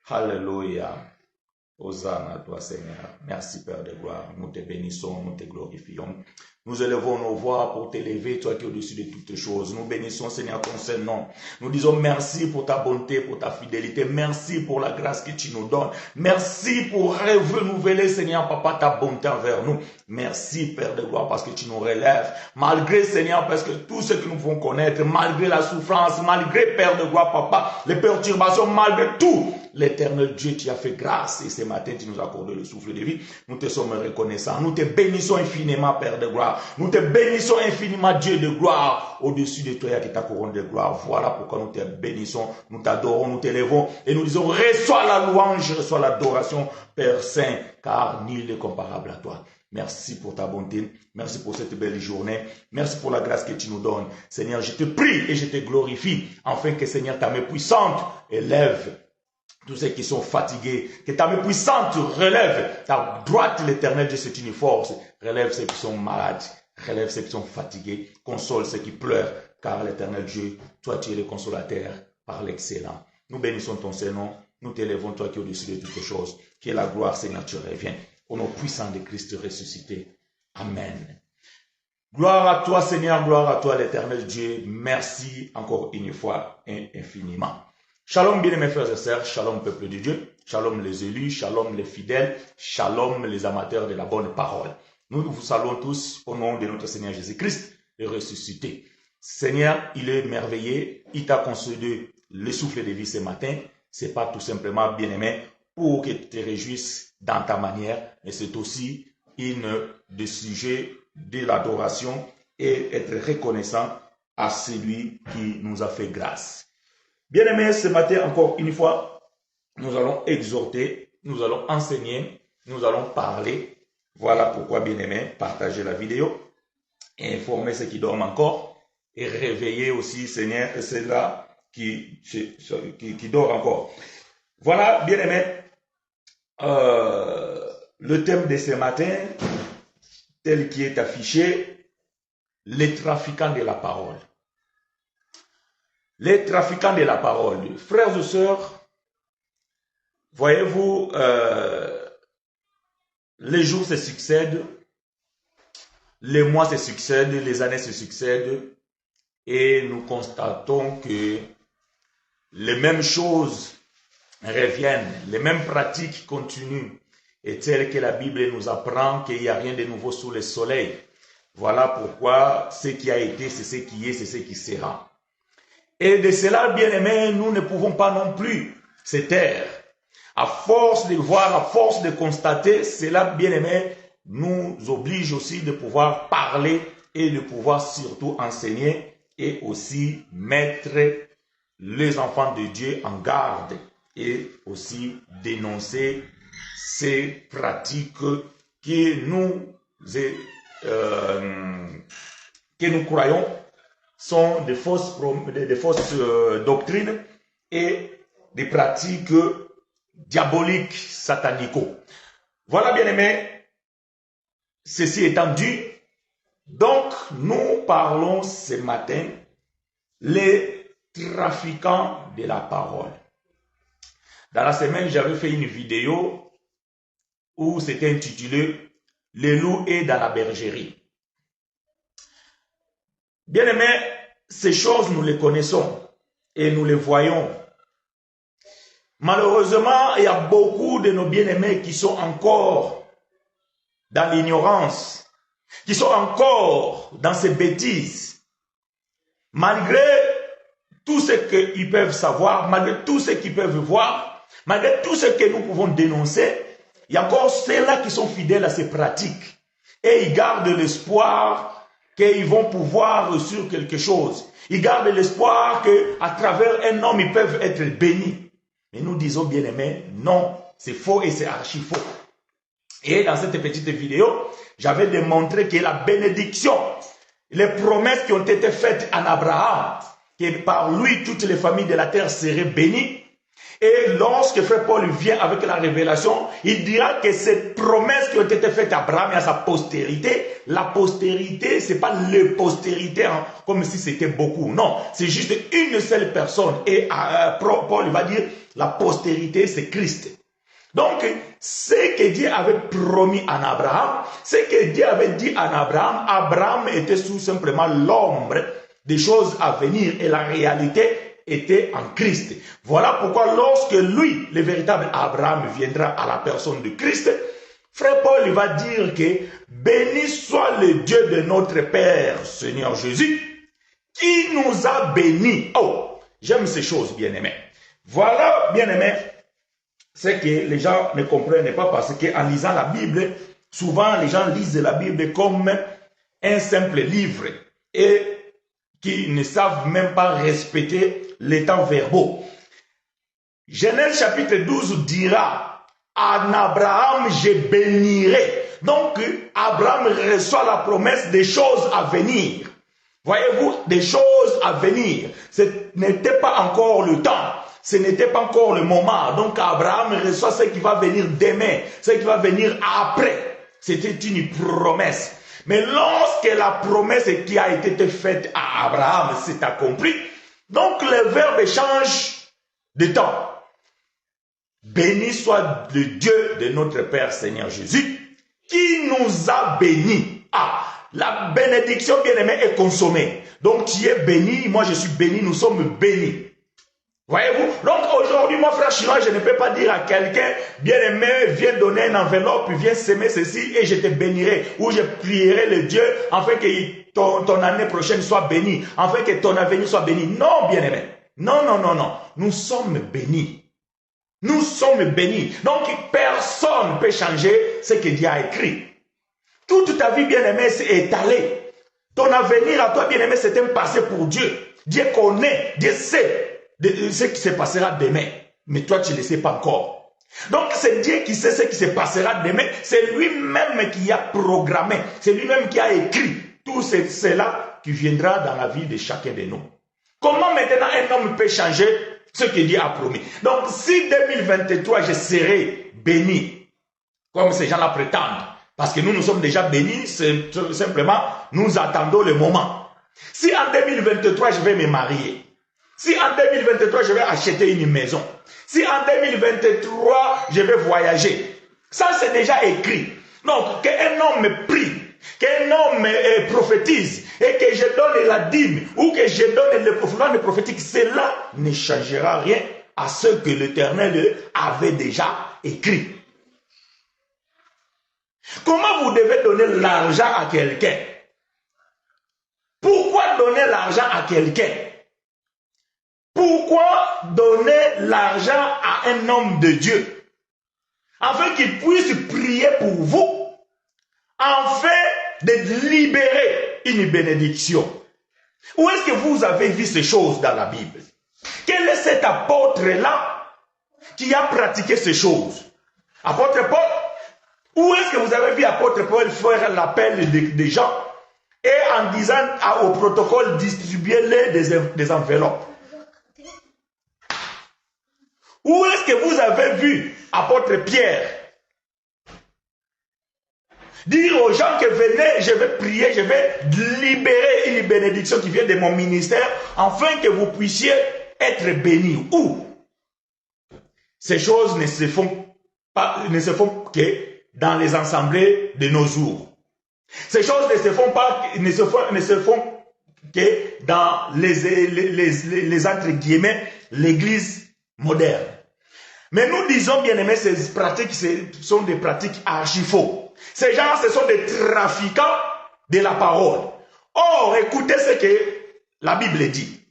Alléluia. Hosanna à toi, Seigneur. Merci, Père de gloire. Nous te bénissons, nous te glorifions. Nous élevons nos voix pour t'élever, toi qui es au-dessus de toutes choses. Nous bénissons, Seigneur, ton seul nom. Nous disons merci pour ta bonté, pour ta fidélité. Merci pour la grâce que tu nous donnes. Merci pour renouveler, Seigneur, Papa, ta bonté envers nous. Merci, Père de gloire, parce que tu nous relèves. Malgré, Seigneur, parce que tout ce que nous pouvons connaître, malgré la souffrance, malgré, Père de gloire, Papa, les perturbations, malgré tout, l'Éternel Dieu, tu as fait grâce. Et ce matin, tu nous as accordé le souffle de vie. Nous te sommes reconnaissants. Nous te bénissons infiniment, Père de gloire. Nous te bénissons infiniment, Dieu de gloire. Au-dessus de toi, il y a qui ta couronne de gloire. Voilà pourquoi nous te bénissons, nous t'adorons, nous t'élevons. Et nous disons, reçois la louange, reçois l'adoration, Père Saint, car nul n'est comparable à toi. Merci pour ta bonté. Merci pour cette belle journée. Merci pour la grâce que tu nous donnes. Seigneur, je te prie et je te glorifie. Afin que, Seigneur, ta main puissante élève tous ceux qui sont fatigués, que ta main puissante relève, ta droite, l'Éternel Dieu, c'est une force, relève ceux qui sont malades, relève ceux qui sont fatigués, console ceux qui pleurent, car l'Éternel Dieu, toi tu es le consolateur par l'excellent. Nous bénissons ton Seigneur, nous t'élèvons, toi qui es au-dessus de toutes choses, que la gloire, Seigneur, tu reviens, au nom puissant de Christ ressuscité. Amen. Gloire à toi, Seigneur, gloire à toi, l'Éternel Dieu, merci encore une fois et infiniment. Shalom, bien mes frères et sœurs, shalom peuple de Dieu, shalom les élus, shalom les fidèles, shalom les amateurs de la bonne parole. Nous vous saluons tous au nom de notre Seigneur Jésus-Christ, le ressuscité. Seigneur, il est merveilleux, il t'a concédé le souffle de vie ce matin. C'est pas tout simplement, bien-aimé, pour que tu te réjouisses dans ta manière, mais c'est aussi une des sujets de l'adoration et être reconnaissant à celui qui nous a fait grâce. Bien-aimés, ce matin, encore une fois, nous allons exhorter, nous allons enseigner, nous allons parler. Voilà pourquoi, bien-aimés, partagez la vidéo, informez ceux qui dorment encore et réveillez aussi, Seigneur, ceux-là qui dorment encore. Voilà, bien-aimés, le thème de ce matin, tel qui est affiché, les trafiquants de la parole. Les trafiquants de la parole. Frères et sœurs, voyez-vous, les jours se succèdent, les mois se succèdent, les années se succèdent, et nous constatons que les mêmes choses reviennent, les mêmes pratiques continuent, et telles que la Bible nous apprend qu'il n'y a rien de nouveau sous le soleil. Voilà pourquoi ce qui a été, c'est ce qui est, c'est ce qui sera. Et de cela, bien-aimés, nous ne pouvons pas non plus se taire. À force de voir, à force de constater, cela, bien-aimés, nous oblige aussi de pouvoir parler et de pouvoir surtout enseigner et aussi mettre les enfants de Dieu en garde et aussi dénoncer ces pratiques que nous croyons sont des fausses doctrines et des pratiques diaboliques, sataniques. Voilà, bien aimé, ceci étant dit, donc nous parlons ce matin les trafiquants de la parole. Dans la semaine, j'avais fait une vidéo où c'était intitulé « Le loup est dans la bergerie ». Bien aimés, ces choses, nous les connaissons et nous les voyons. Malheureusement, il y a beaucoup de nos bien-aimés qui sont encore dans l'ignorance, qui sont encore dans ces bêtises. Malgré tout ce qu'ils peuvent savoir, malgré tout ce qu'ils peuvent voir, malgré tout ce que nous pouvons dénoncer, il y a encore ceux-là qui sont fidèles à ces pratiques. Et ils gardent l'espoir qu'ils vont pouvoir reçu quelque chose. Ils gardent l'espoir qu'à travers un homme, ils peuvent être bénis. Mais nous disons, bien aimés, non, c'est faux et c'est archi faux. Et dans cette petite vidéo, j'avais démontré que la bénédiction, les promesses qui ont été faites à Abraham, que par lui, toutes les familles de la terre seraient bénies. Et lorsque Frère Paul vient avec la révélation, il dira que ces promesses qui ont été faites à Abraham et à sa postérité la postérité, c'est pas le postérité hein, comme si c'était beaucoup. Non, c'est juste une seule personne. Et Paul va dire, la postérité, c'est Christ. Donc, ce que Dieu avait promis à Abraham, ce que Dieu avait dit à Abraham, Abraham était tout simplement l'ombre des choses à venir et la réalité était en Christ. Voilà pourquoi lorsque lui, le véritable Abraham, viendra à la personne de Christ, frère Paul va dire que béni soit le Dieu de notre Père, Seigneur Jésus, qui nous a bénis. Oh, j'aime ces choses, bien-aimés. Voilà, bien-aimés, c'est que les gens ne comprennent pas parce qu'en lisant la Bible, souvent les gens lisent la Bible comme un simple livre et qui ne savent même pas respecter les temps verbaux. Genèse chapitre 12 dira, en Abraham je bénirai. Donc, Abraham reçoit la promesse des choses à venir. Voyez-vous, des choses à venir. Ce n'était pas encore le temps. Ce n'était pas encore le moment. Donc, Abraham reçoit ce qui va venir demain, ce qui va venir après. C'était une promesse. Mais lorsque la promesse qui a été faite à Abraham s'est accomplie, donc le verbe change de temps. Béni soit le Dieu de notre Père Seigneur Jésus, qui nous a bénis. Ah, la bénédiction bien-aimée est consommée. Donc tu es béni, moi je suis béni, nous sommes bénis. Voyez-vous? Donc aujourd'hui, mon frère chinois, je ne peux pas dire à quelqu'un, bien-aimé, viens donner une enveloppe, viens s'aimer ceci et je te bénirai. Ou je prierai le Dieu afin que ton année prochaine soit bénie, afin que ton avenir soit béni. Non, bien-aimé. Non, non, non, non. Nous sommes bénis. Nous sommes bénis. Donc personne ne peut changer ce que Dieu a écrit. Toute ta vie, bien-aimé, c'est étalé. Ton avenir à toi, bien-aimé, c'est un passé pour Dieu. Dieu connaît, Dieu sait de ce qui se passera demain. Mais toi, tu ne le sais pas encore. Donc, c'est Dieu qui sait ce qui se passera demain. C'est lui-même qui a programmé. C'est lui-même qui a écrit tout cela qui viendra dans la vie de chacun de nous. Comment maintenant un homme peut changer ce que Dieu a promis? Donc, si 2023, je serai béni, comme ces gens-là prétendent, parce que nous sommes déjà bénis, c'est simplement, nous attendons le moment. Si en 2023, je vais me marier, si en 2023, je vais acheter une maison, si en 2023, je vais voyager, ça c'est déjà écrit. Donc, qu'un homme prie, qu'un homme prophétise, et que je donne la dîme, ou que je donne le prophétique, cela ne changera rien à ce que l'Éternel avait déjà écrit. Comment vous devez donner l'argent à quelqu'un? Pourquoi donner l'argent à quelqu'un? Pourquoi donner l'argent à un homme de Dieu? Afin qu'il puisse prier pour vous, afin de libérer une bénédiction. Où est-ce que vous avez vu ces choses dans la Bible? Quel est cet apôtre-là qui a pratiqué ces choses? Apôtre Paul? Où est-ce que vous avez vu apôtre Paul faire l'appel des gens et en disant au protocole, distribuez-les des enveloppes? Où est-ce que vous avez vu apôtre Pierre dire aux gens que venez, je vais prier, je vais libérer une bénédiction qui vient de mon ministère, afin que vous puissiez être bénis? Où? Ces choses ne se font que dans les assemblées de nos jours. Ces choses ne se font que dans les entre guillemets, l'église moderne. Mais nous disons, bien aimés, ces pratiques sont des pratiques archi-faux. Ces gens, ce sont des trafiquants de la parole. Or, écoutez ce que la Bible dit.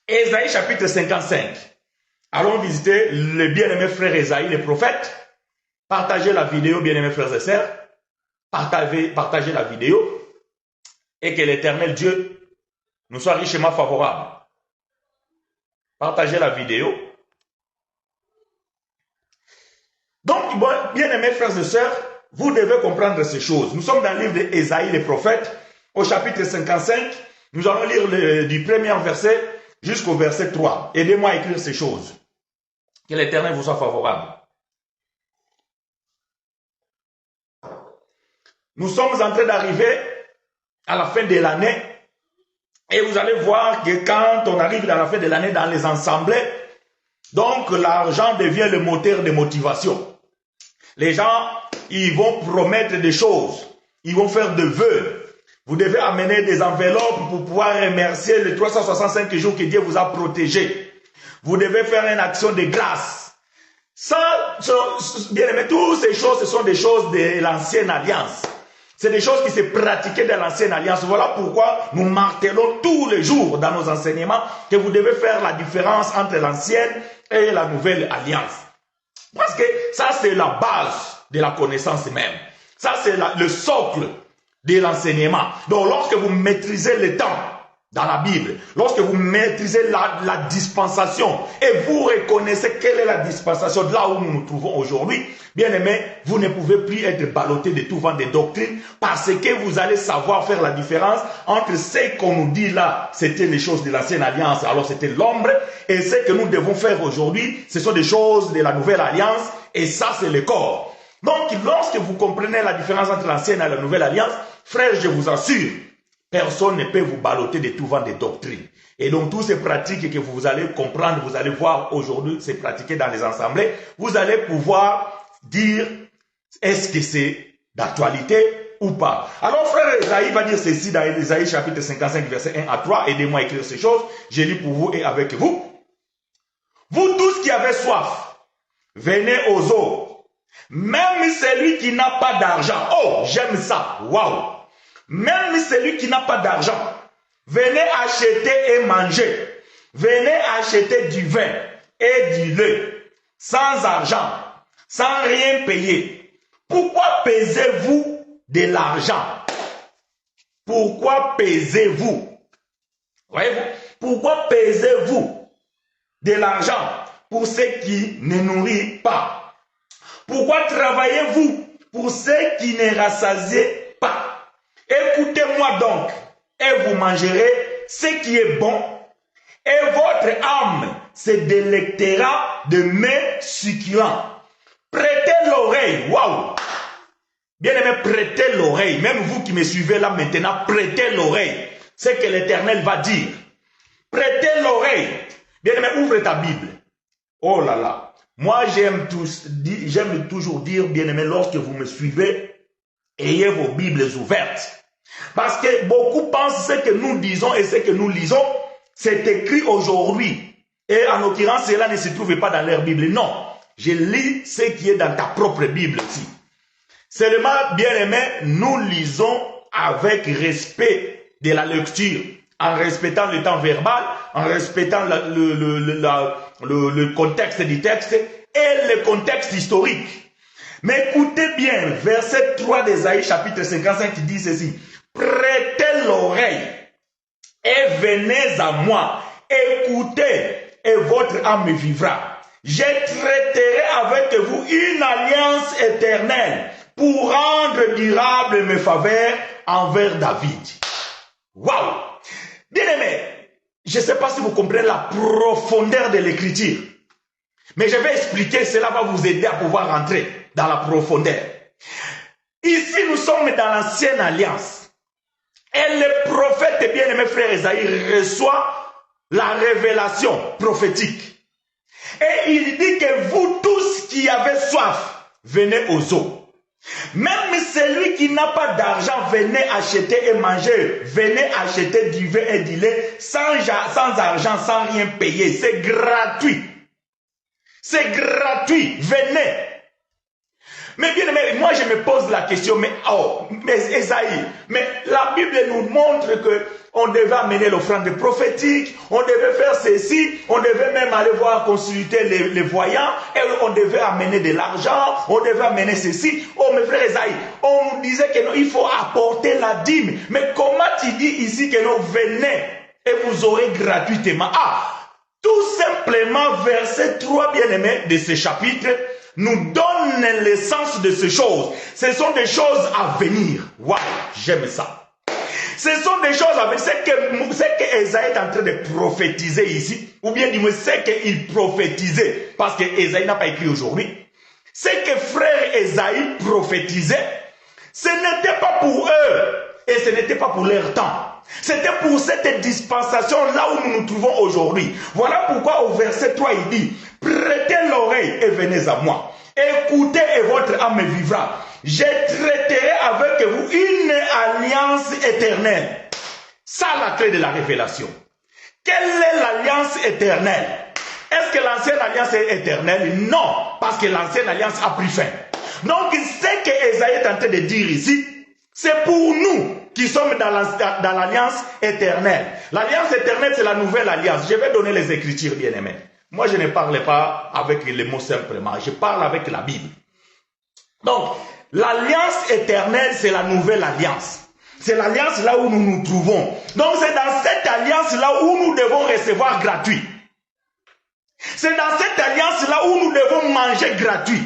Ésaïe chapitre 55. Allons visiter le bien-aimé frère Ésaïe, le prophète. Partagez la vidéo, bien-aimés frères et sœurs. Partagez la vidéo. Et que l'Éternel Dieu nous soit richement favorable. Partagez la vidéo. Donc, bien-aimés frères et sœurs, vous devez comprendre ces choses. Nous sommes dans le livre d'Ésaïe, le prophète, au chapitre 55. Nous allons lire du premier verset jusqu'au verset 3. Aidez-moi à écrire ces choses. Que l'Éternel vous soit favorable. Nous sommes en train d'arriver à la fin de l'année et vous allez voir que quand on arrive à la fin de l'année dans les assemblées, donc l'argent devient le moteur de motivation. Les gens, ils vont promettre des choses, ils vont faire des vœux. Vous devez amener des enveloppes pour pouvoir remercier les 365 jours que Dieu vous a protégés. Vous devez faire une action de grâce. Ça, bien aimé, toutes ces choses, ce sont des choses de l'ancienne alliance. C'est des choses qui se pratiquaient dans l'ancienne alliance. Voilà pourquoi nous martelons tous les jours dans nos enseignements que vous devez faire la différence entre l'ancienne et la nouvelle alliance. Parce que ça, c'est la base de la connaissance même. Ça, c'est le socle de l'enseignement. Donc, lorsque vous maîtrisez le temps dans la Bible, lorsque vous maîtrisez la dispensation et vous reconnaissez quelle est la dispensation de là où nous nous trouvons aujourd'hui, bien aimé, vous ne pouvez plus être ballotté de tout vent de doctrine parce que vous allez savoir faire la différence entre ce qu'on nous dit là, c'était les choses de l'ancienne alliance, alors c'était l'ombre, et ce que nous devons faire aujourd'hui, ce sont des choses de la nouvelle alliance, et ça c'est le corps. Donc, lorsque vous comprenez la différence entre l'ancienne et la nouvelle alliance, frère, je vous assure, personne ne peut vous balloter de tout vent de doctrine. Et donc, toutes ces pratiques que vous allez comprendre, vous allez voir aujourd'hui, c'est pratiqué dans les assemblées, vous allez pouvoir dire, est-ce que c'est d'actualité ou pas? Alors, frère Esaïe va dire ceci dans Esaïe chapitre 55, verset 1 à 3. Aidez-moi à écrire ces choses. Je lis pour vous et avec vous. Vous tous qui avez soif, venez aux eaux. Même celui qui n'a pas d'argent. Oh, j'aime ça. Waouh. Même celui qui n'a pas d'argent. Venez acheter et manger. Venez acheter du vin et du lait. Sans argent. Sans rien payer. Pourquoi pesez-vous de l'argent? Pourquoi pesez-vous? Voyez-vous? Pourquoi pesez-vous de l'argent pour ceux qui ne nourrissent pas? Pourquoi travaillez-vous pour ceux qui ne rassasient pas? Écoutez-moi donc, et vous mangerez ce qui est bon, et votre âme se délectera de mets succulents. Prêtez l'oreille, waouh! Bien aimé, prêtez l'oreille. Même vous qui me suivez là maintenant, prêtez l'oreille. C'est que l'Éternel va dire. Prêtez l'oreille. Bien aimé, ouvre ta Bible. Oh là là. Moi, j'aime toujours dire, bien aimé, lorsque vous me suivez, ayez vos Bibles ouvertes. Parce que beaucoup pensent ce que nous disons et ce que nous lisons, c'est écrit aujourd'hui. Et en l'occurrence, cela ne se trouve pas dans leur Bible. Non, je lis ce qui est dans ta propre Bible aussi. Seulement, bien aimé, nous lisons avec respect de la lecture, en respectant le temps verbal, en respectant le contexte du texte et le contexte historique. Mais écoutez bien, verset 3 d'Ésaïe chapitre 55 qui dit ceci. Prêtez l'oreille et venez à moi. Écoutez et votre âme vivra. Je traiterai avec vous une alliance éternelle pour rendre durable mes faveurs envers David. Waouh! Bien aimé, je ne sais pas si vous comprenez la profondeur de l'écriture. Mais je vais expliquer, cela va vous aider à pouvoir rentrer dans la profondeur. Ici, nous sommes dans l'ancienne alliance. Et le prophète, bien aimé frère Esaïe, reçoit la révélation prophétique. Et il dit que vous tous qui avez soif, venez aux eaux. Même celui qui n'a pas d'argent, venez acheter et manger. Venez acheter du vin et du lait sans argent, sans rien payer. C'est gratuit. C'est gratuit. Venez. Mais bien aimé, moi je me pose la question, mais Esaïe, mais la Bible nous montre que on devait amener l'offrande prophétique, on devait faire ceci, on devait même aller voir consulter les voyants, et on devait amener de l'argent, on devait amener ceci. Oh mes frères Esaïe, on nous disait que non, il faut apporter la dîme. Mais comment tu dis ici que non, venez et vous aurez gratuitement? Tout simplement verset 3 bien-aimé de ce chapitre nous donne l'essence de ces choses. Ce sont des choses à venir. Waouh, j'aime ça. Ce sont des choses à venir. C'est que Esaïe est en train de prophétiser ici, ou bien dis-moi, c'est qu'il prophétisait, parce que Esaïe n'a pas écrit aujourd'hui. C'est que frère Esaïe prophétisait, Ce n'était pas pour eux et ce n'était pas pour leur temps. C'était pour cette dispensation là où nous nous trouvons aujourd'hui. Voilà pourquoi au verset 3 il dit, prêtez l'oreille et venez à moi. Écoutez et votre âme vivra. Je traiterai avec vous une alliance éternelle. Ça la clé de la révélation. Quelle est l'alliance éternelle? Est-ce que l'ancienne alliance est éternelle? Non, parce que l'ancienne alliance a pris fin. Donc, ce que Esaïe est en train de dire ici, c'est pour nous qui sommes dans l'alliance éternelle. L'alliance éternelle, c'est la nouvelle alliance. Je vais donner les Écritures, bien-aimés. Moi, je ne parle pas avec les mots simplement. Je parle avec la Bible. Donc, l'alliance éternelle, c'est la nouvelle alliance. C'est l'alliance là où nous nous trouvons. Donc, c'est dans cette alliance là où nous devons recevoir gratuit. C'est dans cette alliance là où nous devons manger gratuit.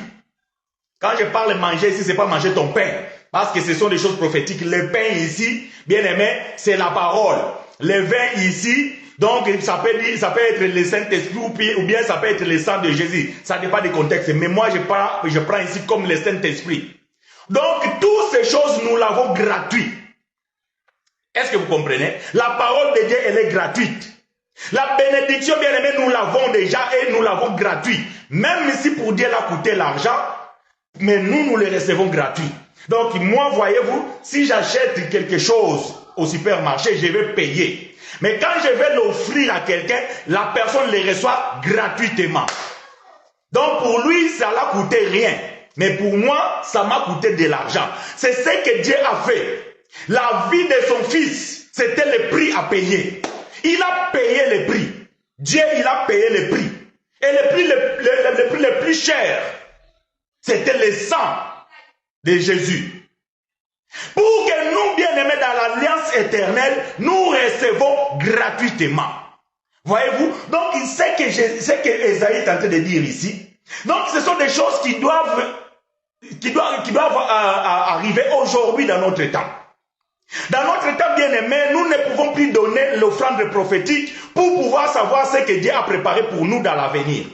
Quand je parle manger ici, ce n'est pas manger ton pain. Parce que ce sont des choses prophétiques. Le pain ici, bien aimé, c'est la parole. Le vin ici, donc ça peut être le Saint-Esprit ou bien ça peut être le sang de Jésus. Ça dépend du contexte. Mais moi, je prends ici comme le Saint-Esprit. Donc, toutes ces choses, nous l'avons gratuit. Est-ce que vous comprenez? La parole de Dieu, elle est gratuite. La bénédiction, bien aimé, nous l'avons déjà et nous l'avons gratuite. Même si pour Dieu, elle a coûté l'argent, mais nous les recevons gratuits. Donc, moi, voyez-vous, si j'achète quelque chose au supermarché, je vais payer. Mais quand je vais l'offrir à quelqu'un, la personne le reçoit gratuitement. Donc, pour lui, ça n'a coûté rien. Mais pour moi, ça m'a coûté de l'argent. C'est ce que Dieu a fait. La vie de son fils, c'était le prix à payer. Il a payé le prix. Dieu, il a payé le prix. Et le prix le plus cher, c'était le sang de Jésus. Pour que nous, bien-aimés dans l'alliance éternelle, nous recevons gratuitement. Voyez-vous? Donc, c'est que Esaïe est en train de dire ici. Donc, ce sont des choses qui doivent arriver aujourd'hui dans notre temps. Dans notre temps, bien-aimé, nous ne pouvons plus donner l'offrande prophétique pour pouvoir savoir ce que Dieu a préparé pour nous dans l'avenir.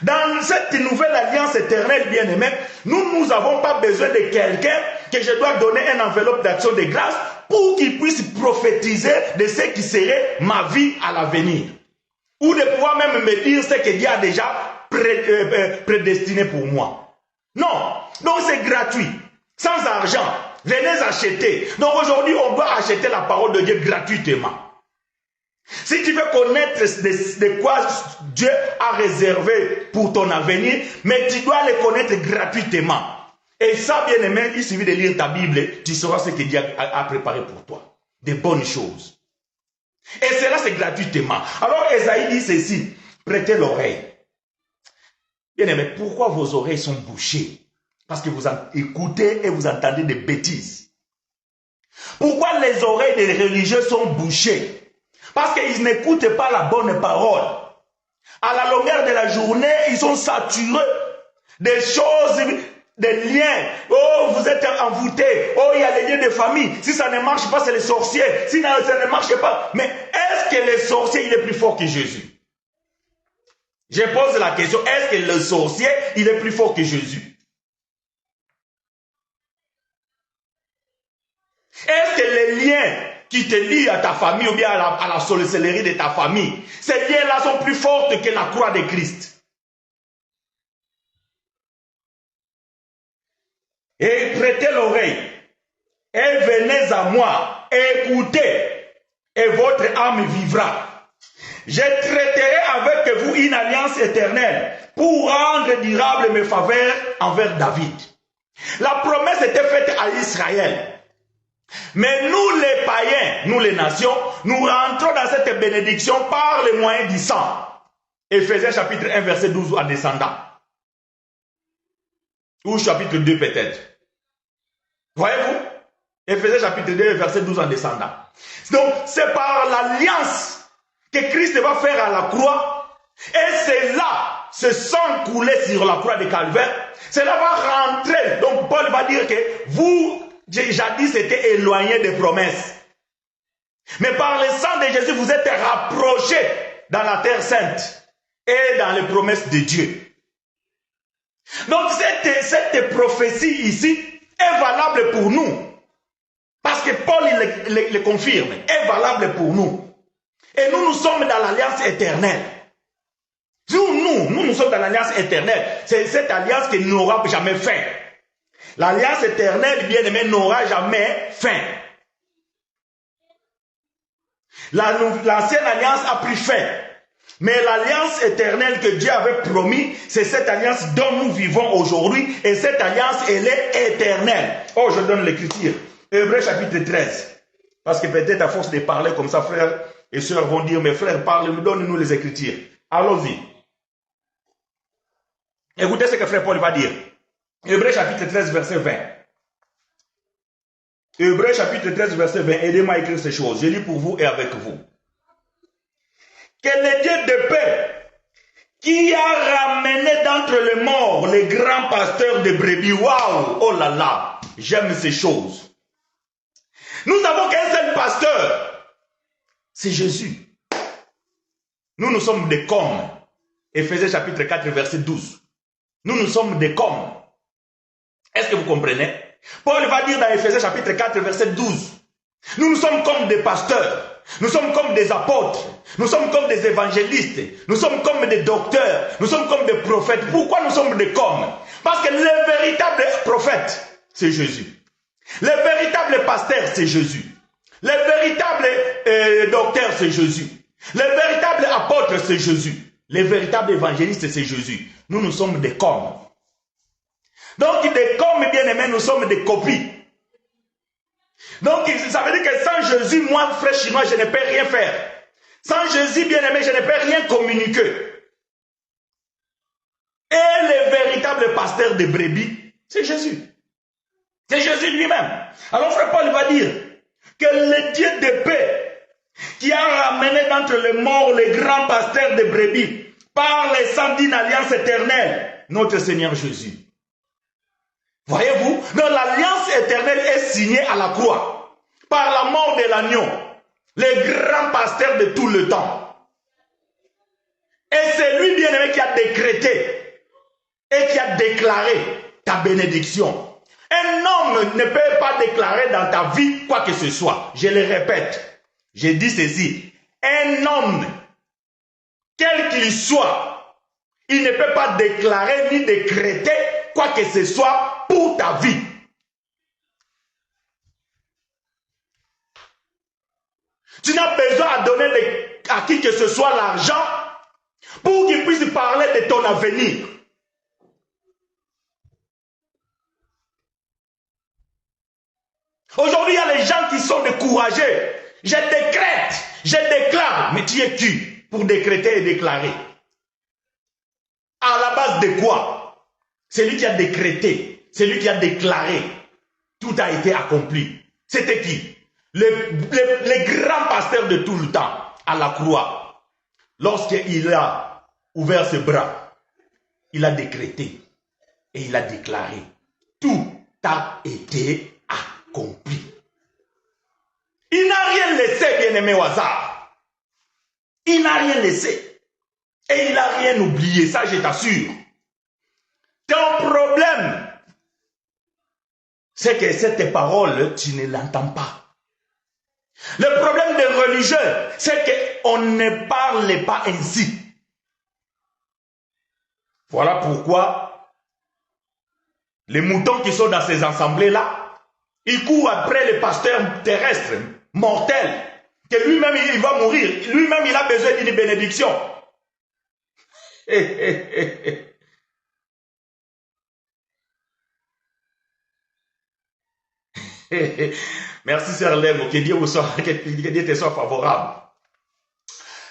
Dans cette nouvelle alliance éternelle, bien-aimé, nous n'avons pas besoin de quelqu'un que je dois donner une enveloppe d'action de grâce pour qu'il puisse prophétiser de ce qui serait ma vie à l'avenir. Ou de pouvoir même me dire ce que Dieu a déjà prédestiné pour moi. Non, donc c'est gratuit, sans argent. Venez acheter. Donc aujourd'hui, on doit acheter la parole de Dieu gratuitement. Si tu veux connaître de quoi Dieu a réservé pour ton avenir, mais tu dois le connaître gratuitement. Et ça, bien aimé, il suffit de lire ta Bible, tu sauras ce que Dieu a préparé pour toi. Des bonnes choses. Et cela, c'est gratuitement. Alors, Esaïe dit ceci, prêtez l'oreille. Bien aimé, pourquoi vos oreilles sont bouchées? Parce que vous écoutez et vous entendez des bêtises. Pourquoi les oreilles des religieux sont bouchées? Parce qu'ils n'écoutent pas la bonne parole. À la longueur de la journée, ils sont saturés des choses, des liens. Oh, vous êtes envoûtés. Oh, il y a les liens de famille. Si ça ne marche pas, c'est les sorciers. Si ça ne marche pas. Mais est-ce que le sorcier, il est plus fort que Jésus? Je pose la question, est-ce que le sorcier, il est plus fort que Jésus? Est-ce que les liens qui te lient à ta famille ou bien à la sorcellerie de ta famille, ces liens-là sont plus forts que la croix de Christ? Et prêtez l'oreille et venez à moi, écoutez, et votre âme vivra. Je traiterai avec vous une alliance éternelle pour rendre durable mes faveurs envers David. La promesse était faite à Israël. Mais nous les païens, nous les nations, nous rentrons dans cette bénédiction par les moyens du sang. Éphésiens chapitre 1 verset 12 en descendant. Ou chapitre 2 peut-être. Voyez-vous? Éphésiens chapitre 2 verset 12 en descendant. Donc c'est par l'alliance que Christ va faire à la croix. Et c'est là, ce sang coulé sur la croix de Calvaire, cela va rentrer. Donc Paul va dire que vous, jadis, c'était éloigné des promesses. Mais par le sang de Jésus, vous êtes rapprochés dans la terre sainte et dans les promesses de Dieu. Donc cette prophétie ici, est valable pour nous. Parce que Paul il le confirme, est valable pour nous. Et nous sommes dans l'alliance éternelle. Nous sommes dans l'alliance éternelle. C'est cette alliance qui n'aura jamais fin. L'alliance éternelle, bien aimé, n'aura jamais fin. L'ancienne alliance a pris fin. Mais l'alliance éternelle que Dieu avait promis, c'est cette alliance dont nous vivons aujourd'hui. Et cette alliance, elle est éternelle. Oh, je donne l'écriture. Hébreux chapitre 13. Parce que peut-être à force de parler comme ça, frères et sœurs vont dire, mes frères, parlez-nous, donnez-nous les écritures. Allons-y. Écoutez ce que frère Paul va dire. Hébreux chapitre 13, verset 20. Hébreux chapitre 13, verset 20. Aidez-moi à écrire ces choses. Je lis pour vous et avec vous. Que le Dieu de paix, qui a ramené d'entre les morts les grands pasteurs de brebis. Waouh! Oh là là! J'aime ces choses. Nous n'avons qu'un seul pasteur. C'est Jésus. Nous sommes des cornes. Éphésiens chapitre 4, verset 12. Nous sommes des cornes. Est-ce que vous comprenez? Paul va dire dans Éphésiens chapitre 4, verset 12. Nous sommes comme des pasteurs. Nous sommes comme des apôtres. Nous sommes comme des évangélistes. Nous sommes comme des docteurs. Nous sommes comme des prophètes. Pourquoi nous sommes des cornes? Parce que le véritable prophète, c'est Jésus. Le véritable pasteur, c'est Jésus. Le véritable docteur, c'est Jésus. Le véritable apôtre, c'est Jésus. Le véritable évangéliste, c'est Jésus. Nous sommes des cornes. Donc, des cornes, bien aimés, nous sommes des copies. Donc, ça veut dire que sans Jésus, moi, frère chinois, je ne peux rien faire. Sans Jésus, bien aimé, je ne peux rien communiquer. Et le véritable pasteur des brebis, c'est Jésus. C'est Jésus lui-même. Alors, frère Paul va dire que le Dieu de paix, qui a ramené d'entre les morts les grands pasteurs des brebis, par les sangs d'une alliance éternelle, notre Seigneur Jésus. Voyez-vous, donc l'alliance éternelle est signée à la croix, par la mort de l'agneau, le grand pasteur de tout le temps. Et c'est lui, bien-aimé, qui a décrété et qui a déclaré ta bénédiction. Un homme ne peut pas déclarer dans ta vie quoi que ce soit. Je le répète, je dis ceci, un homme, quel qu'il soit, il ne peut pas déclarer ni décréter quoi que ce soit pour ta vie. Tu n'as besoin de donner à qui que ce soit l'argent pour qu'il puisse parler de ton avenir. Aujourd'hui, il y a les gens qui sont découragés. Je décrète, je déclare. Mais tu es qui pour décréter et déclarer? À la base de quoi? C'est lui qui a décrété, c'est lui qui a déclaré. Tout a été accompli. C'était qui? Le grand pasteur de tout le temps, à la croix. Lorsqu'il a ouvert ses bras, il a décrété et il a déclaré. Tout a été accompli. Il n'a rien laissé, bien-aimé, au hasard. Il n'a rien laissé. Et il n'a rien oublié, ça je t'assure. Ton problème, c'est que cette parole, tu ne l'entends pas. Le problème des religieux, c'est qu'on ne parle pas ainsi. Voilà pourquoi les moutons qui sont dans ces assemblées-là, ils courent après les pasteurs terrestres, mortels, que lui-même il va mourir. Lui-même il a besoin d'une bénédiction. Merci Sœur Lemo, que Dieu te soit favorable.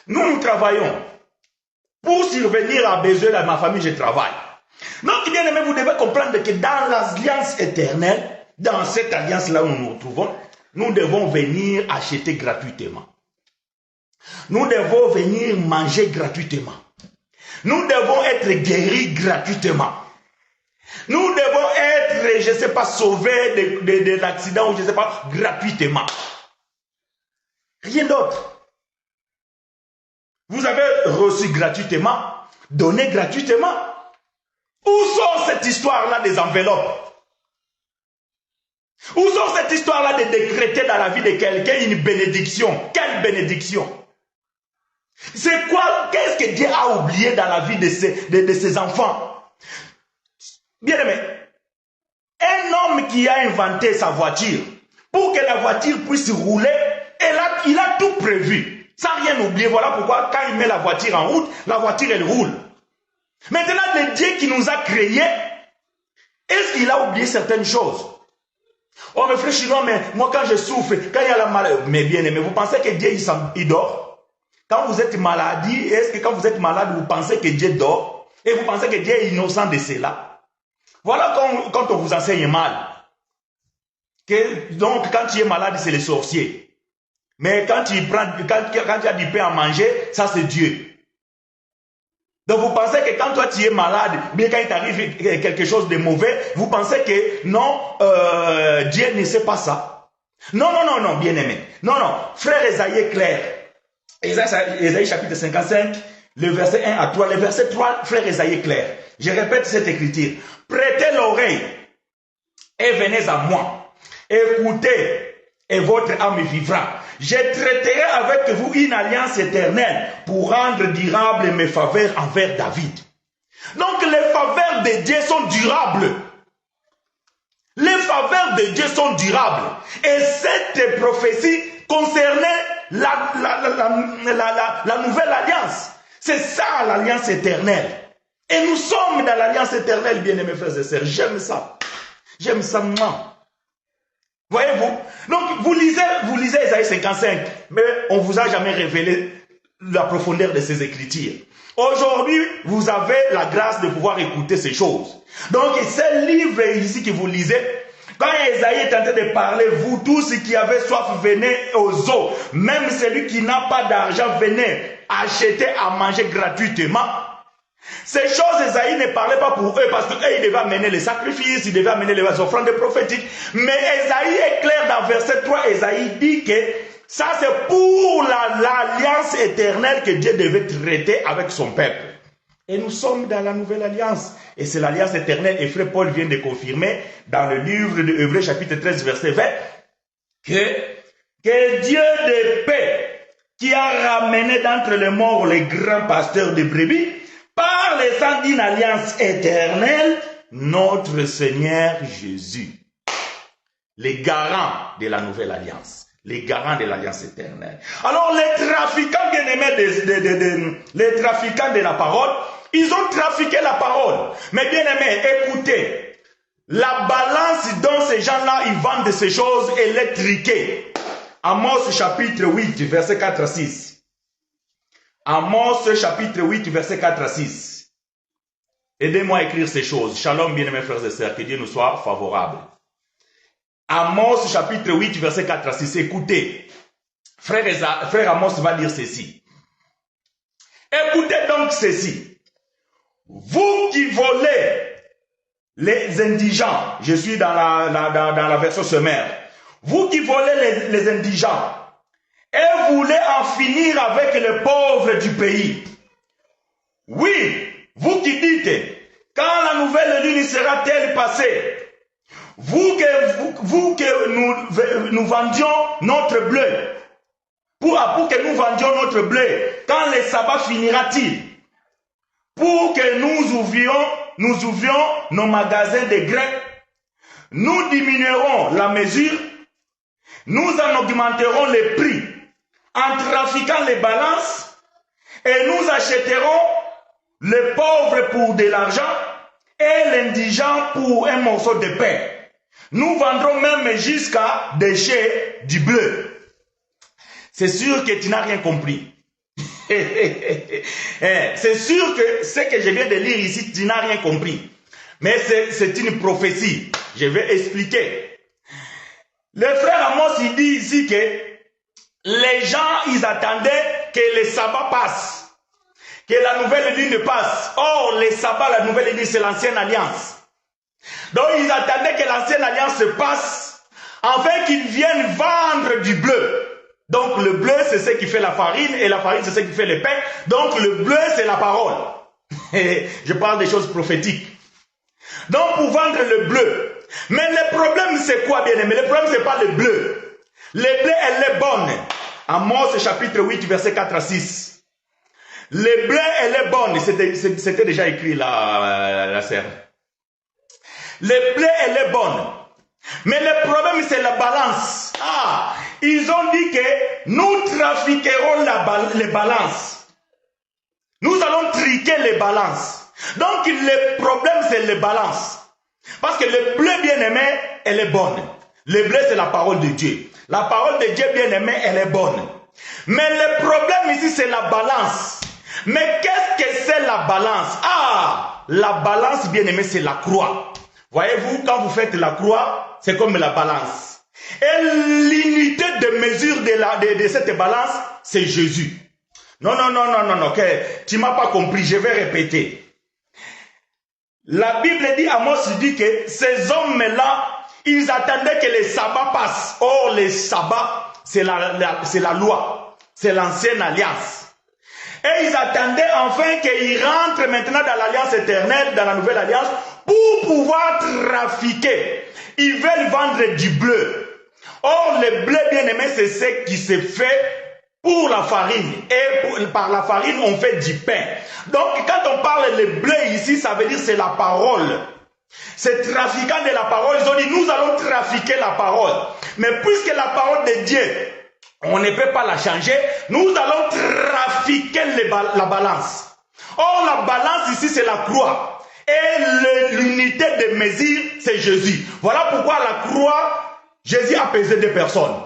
Nous travaillons. Pour survenir à besoin de ma famille, je travaille. Donc, bien aimé, vous devez comprendre que dans l'alliance éternelle, dans cette alliance-là où nous nous retrouvons, nous devons venir acheter gratuitement. Nous devons venir manger gratuitement. Nous devons être guéris gratuitement. Nous devons être, je ne sais pas, sauvés de l'accident ou je ne sais pas, gratuitement. Rien d'autre. Vous avez reçu gratuitement, donné gratuitement. Où sort cette histoire-là des enveloppes? Où sont cette histoire-là de décréter dans la vie de quelqu'un une bénédiction? Quelle bénédiction? C'est quoi? Qu'est-ce que Dieu a oublié dans la vie de ses enfants? Bien aimé, un homme qui a inventé sa voiture, pour que la voiture puisse rouler, il a tout prévu, sans rien oublier. Voilà pourquoi quand il met la voiture en route, la voiture elle roule. Maintenant, le Dieu qui nous a créés, est-ce qu'il a oublié certaines choses? Oh mes frères, non, mais moi quand je souffre, quand il y a la maladie, mais bien aimé, vous pensez que Dieu il dort? Quand vous êtes malade, est-ce que quand vous êtes malade, vous pensez que Dieu dort? Et vous pensez que Dieu est innocent de cela? Voilà quand on vous enseigne mal. Donc quand tu es malade, c'est les sorciers. Mais quand tu as du pain à manger, ça c'est Dieu. Donc vous pensez que quand toi tu es malade, bien quand il t'arrive quelque chose de mauvais, vous pensez que non, Dieu ne sait pas ça. Non, bien aimé. Non, frère Esaïe est clair. Esaïe chapitre 55, le verset 1 à 3. Le verset 3, frère Esaïe est clair. Je répète cette écriture. Prêtez l'oreille et venez à moi. Écoutez et votre âme vivra. Je traiterai avec vous une alliance éternelle pour rendre durable mes faveurs envers David. Donc les faveurs de Dieu sont durables. Les faveurs de Dieu sont durables. Et cette prophétie concernait la nouvelle alliance. C'est ça l'alliance éternelle. Et nous sommes dans l'alliance éternelle, bien-aimés frères et sœurs. J'aime ça. J'aime ça, moi. Voyez-vous? Donc, vous lisez Esaïe 55, mais on ne vous a jamais révélé la profondeur de ces écritures. Aujourd'hui, vous avez la grâce de pouvoir écouter ces choses. Donc, ce livre ici que vous lisez, quand Esaïe est en train de parler, vous tous qui avez soif, venez aux eaux. Même celui qui n'a pas d'argent, venez acheter à manger gratuitement. Ces choses, Esaïe ne parlait pas pour eux parce qu'eux, ils devaient amener les sacrifices, ils devaient amener les offrandes prophétiques. Mais Esaïe est clair dans verset 3, Esaïe dit que ça c'est pour l'alliance éternelle que Dieu devait traiter avec son peuple. Et nous sommes dans la nouvelle alliance. Et c'est l'alliance éternelle. Et frère Paul vient de confirmer dans le livre de Hébreux chapitre 13 verset 20 que Dieu de paix qui a ramené d'entre les morts les grands pasteurs de brebis par le sang d'une alliance éternelle, notre Seigneur Jésus. Les garants de la nouvelle alliance. Les garants de l'alliance éternelle. Alors les trafiquants bien-aimés, les trafiquants de la parole, ils ont trafiqué la parole. Mais bien-aimés, écoutez, la balance dont ces gens-là, ils vendent ces choses, elle est triquée. Amos chapitre 8, verset 4 à 6. Amos chapitre 8, verset 4 à 6. Aidez-moi à écrire ces choses. Shalom, bien-aimés frères et sœurs, que Dieu nous soit favorable. Amos chapitre 8, verset 4 à 6. Écoutez, frère Amos va dire ceci. Écoutez donc ceci. Vous qui volez les indigents, je suis dans la version sommaire. Vous qui volez les indigents et voulez en finir avec les pauvres du pays. Oui, vous qui dites, quand la nouvelle lune sera-t-elle passée? Vous que nous vendions notre blé, pour que nous vendions notre blé, quand le sabbat finira-t-il? Pour que nous ouvrions nos magasins de grains, nous diminuerons la mesure, nous en augmenterons les prix, en trafiquant les balances, et nous achèterons le pauvre pour de l'argent et l'indigent pour un morceau de pain. Nous vendrons même jusqu'à déchirer du bleu. C'est sûr que tu n'as rien compris. C'est sûr que ce que je viens de lire ici, tu n'as rien compris. Mais c'est une prophétie. Je vais expliquer. Le frère Amos, il dit ici que les gens, ils attendaient que le sabbat passe. Que la nouvelle lune passe. Or, le sabbat, la nouvelle lune, c'est l'ancienne alliance. Donc, ils attendaient que l'ancienne alliance se passe afin qu'ils viennent vendre du bleu. Donc, le bleu, c'est ce qui fait la farine et la farine, c'est ce qui fait le pain. Donc, le bleu, c'est la parole. Je parle des choses prophétiques. Donc, pour vendre le bleu. Mais le problème, c'est quoi, bien-aimé? Le problème, c'est pas le bleu. Le bleu, elle est bonne. Amos, chapitre 8, verset 4 à 6. Le bleu, elle est bonne. C'était déjà écrit là, la sœur. Le bleu, elle est bonne. Mais le problème, c'est la balance. Ah, ils ont dit que nous trafiquerons les balances. Nous allons triquer les balances. Donc, le problème, c'est les balances. Parce que le bleu bien-aimé, elle est bonne. Le bleu, c'est la parole de Dieu. La parole de Dieu bien-aimé, elle est bonne. Mais le problème ici, c'est la balance. Mais qu'est-ce que c'est la balance? Ah, la balance bien-aimé, c'est la croix. Voyez-vous, quand vous faites la croix, c'est comme la balance. Et l'unité de mesure de cette balance, c'est Jésus. Non, okay. Tu ne m'as pas compris, je vais répéter. La Bible dit, Amos dit que ces hommes-là, ils attendaient que les sabbats passent. Or, les sabbats, c'est la loi, c'est l'ancienne alliance. Et ils attendaient enfin qu'ils rentrent maintenant dans l'alliance éternelle, dans la nouvelle alliance, pour pouvoir trafiquer. Ils veulent vendre du bleu. Or, le bleu bien-aimé, c'est ce qui se fait pour la farine. Et par la farine, on fait du pain. Donc, quand on parle de bleu ici, ça veut dire c'est la parole. Ces trafiquants de la parole, ils ont dit, nous allons trafiquer la parole. Mais puisque la parole de Dieu, on ne peut pas la changer, nous allons trafiquer la balance. Or, la balance ici, c'est la croix. Et l'unité de mesure, c'est Jésus. Voilà pourquoi la croix, Jésus a pesé deux personnes.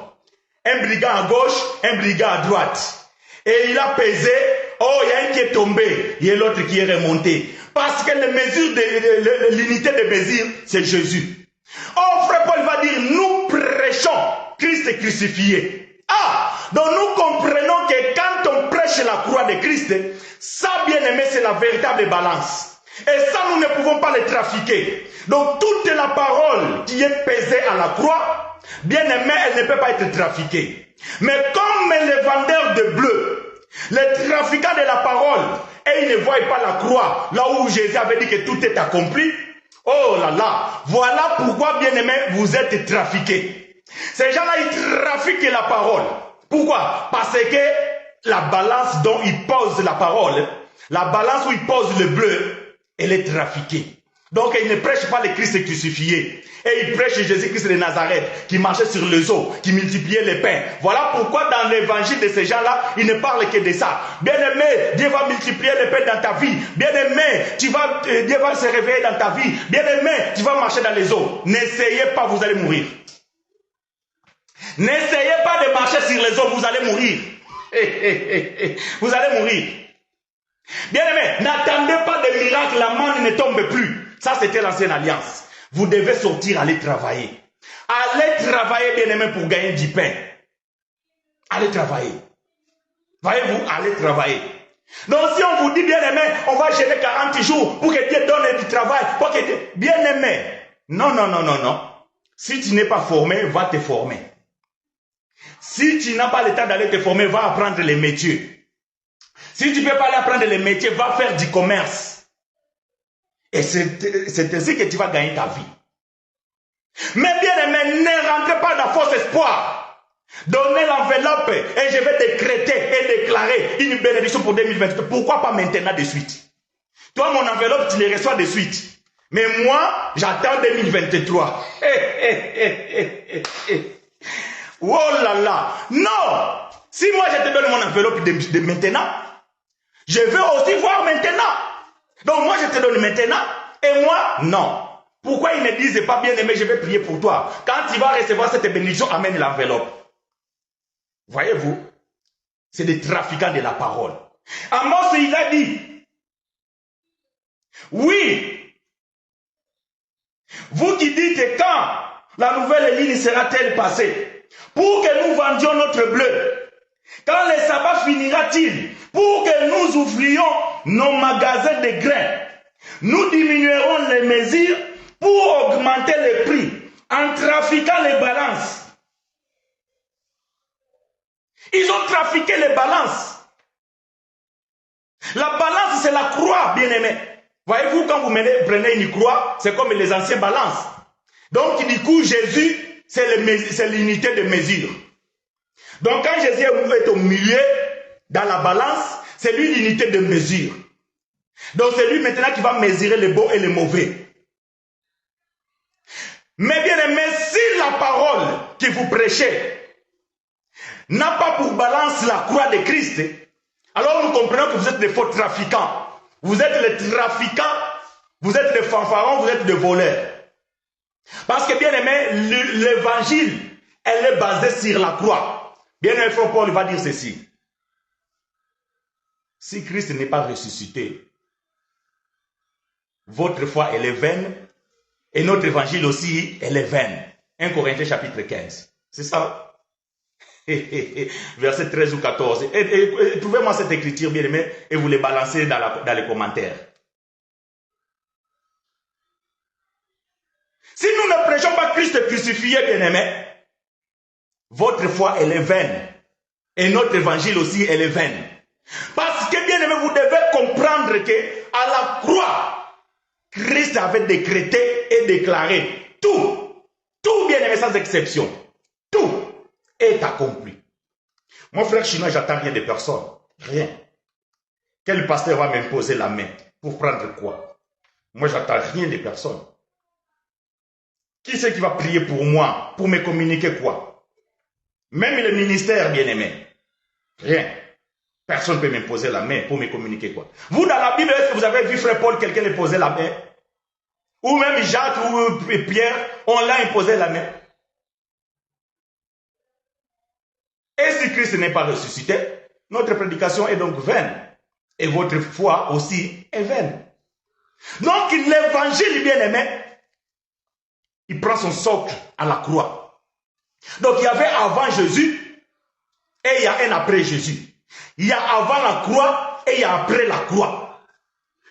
Un brigand à gauche, un brigand à droite. Et il a pesé, oh, il y a un qui est tombé, il y a l'autre qui est remonté. Parce que l'unité de mesure, c'est Jésus. Oh, frère Paul va dire, nous prêchons Christ crucifié. Ah, donc nous comprenons que quand on prêche la croix de Christ, ça, bien aimé, c'est la véritable balance. Et ça, nous ne pouvons pas le trafiquer. Donc, toute la parole qui est pesée à la croix, bien aimé, elle ne peut pas être trafiquée. Mais comme les vendeurs de bleu, les trafiquants de la parole, et ils ne voient pas la croix, là où Jésus avait dit que tout est accompli, oh là là, voilà pourquoi, bien aimé, vous êtes trafiqués. Ces gens-là, ils trafiquent la parole. Pourquoi? Parce que la balance dont ils posent la parole, la balance où ils posent le bleu, elle est trafiquée. Donc, ils ne prêchent pas le Christ crucifié. Et ils prêchent Jésus-Christ de Nazareth, qui marchait sur les eaux, qui multipliait les pains. Voilà pourquoi dans l'évangile de ces gens-là, ils ne parlent que de ça. Bien-aimé, Dieu va multiplier les pains dans ta vie. Bien-aimé, Dieu va se réveiller dans ta vie. Bien-aimé, tu vas marcher dans les eaux. N'essayez pas, vous allez mourir. N'essayez pas de marcher sur les eaux, vous allez mourir. Vous allez mourir. Bien-aimé, n'attendez pas de miracles, la manne ne tombe plus. Ça, c'était l'ancienne alliance. Vous devez sortir, aller travailler. Allez travailler, bien-aimé, pour gagner du pain. Allez travailler. Voyez-vous, allez travailler. Donc, si on vous dit, bien-aimé, on va gérer 40 jours pour que Dieu donne du travail, pour que Dieu... Bien-aimé, non. Si tu n'es pas formé, va te former. Si tu n'as pas le temps d'aller te former, va apprendre les métiers. Si tu ne peux pas aller apprendre les métiers, va faire du commerce. Et c'est ainsi que tu vas gagner ta vie. Mais bien aimé, ne rentrez pas dans faux espoir. Donnez l'enveloppe et je vais décréter et déclarer une bénédiction pour 2023. Pourquoi pas maintenant de suite? Toi, mon enveloppe, tu les reçois de suite. Mais moi, j'attends 2023. Oh là là. Non. Si moi, je te donne mon enveloppe de maintenant, je veux aussi voir maintenant. Donc moi, je te donne maintenant. Et moi, non. Pourquoi ils ne disent pas, bien aimé, je vais prier pour toi. Quand tu vas recevoir cette bénédiction, amène l'enveloppe. Voyez-vous, c'est des trafiquants de la parole. Amos, il a dit, oui, vous qui dites quand la nouvelle ligne sera-t-elle passée, pour que nous vendions notre bleu, quand le sabbat finira-t-il, pour que nous ouvrions nos magasins de grains, nous diminuerons les mesures pour augmenter les prix en trafiquant les balances. Ils ont trafiqué les balances. La balance, c'est la croix, bien-aimé. Voyez-vous, quand vous prenez une croix, c'est comme les anciennes balances. Donc, du coup, Jésus, c'est l'unité de mesure. Donc, quand Jésus est au milieu, dans la balance, c'est lui l'unité de mesure. Donc, c'est lui maintenant qui va mesurer les bons et les mauvais. Mais bien aimé, si la parole que vous prêchez n'a pas pour balance la croix de Christ, alors nous comprenons que vous êtes des faux trafiquants. Vous êtes les trafiquants, vous êtes des fanfarons, vous êtes des voleurs. Parce que bien aimé, l'évangile, elle est basée sur la croix. Bien aimé, frère Paul va dire ceci. Si Christ n'est pas ressuscité, votre foi, elle est vaine, et notre évangile aussi, elle est vaine. 1 Corinthiens chapitre 15. C'est ça. Verset 13 ou 14. Et trouvez-moi cette écriture, bien aimé, et vous les balancez dans les commentaires. Si nous ne prêchons pas Christ crucifié, bien aimé, votre foi, elle est vaine. Et notre évangile aussi, elle est vaine. Parce que, bien aimé, vous devez comprendre que à la croix, Christ avait décrété et déclaré tout, bien aimé, sans exception, tout est accompli. Mon frère chinois, j'attends rien de personne, rien. Quel pasteur va m'imposer la main pour prendre quoi? Moi, j'attends rien de personne. Qui c'est qui va prier pour moi, pour me communiquer quoi? Même le ministère, bien aimé, rien. Personne ne peut m'imposer la main pour me communiquer quoi. Vous, dans la Bible, est-ce que vous avez vu frère Paul, quelqu'un lui poser la main? Ou même Jacques ou Pierre, on l'a imposé la main. Et si Christ n'est pas ressuscité, notre prédication est donc vaine. Et votre foi aussi est vaine. Donc l'évangile, bien aimé, il prend son socle à la croix. Donc il y avait avant Jésus et il y a un après Jésus. Il y a avant la croix et il y a après la croix.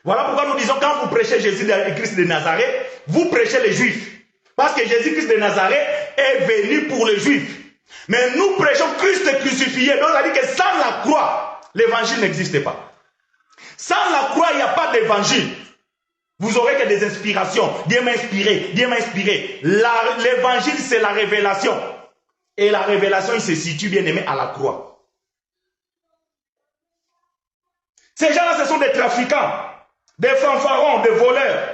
Voilà pourquoi nous disons, quand vous prêchez Jésus Christ de Nazareth, vous prêchez les Juifs. Parce que Jésus-Christ de Nazareth est venu pour les Juifs. Mais nous prêchons Christ crucifié. Donc ça dit que sans la croix, l'évangile n'existe pas. Sans la croix, il n'y a pas d'évangile. Vous aurez que des inspirations. Dieu m'a inspiré, Dieu m'a inspiré. L'évangile, c'est la révélation. Et la révélation, il se situe, bien aimé, à la croix. Ces gens-là, ce sont des trafiquants, des fanfarons, des voleurs.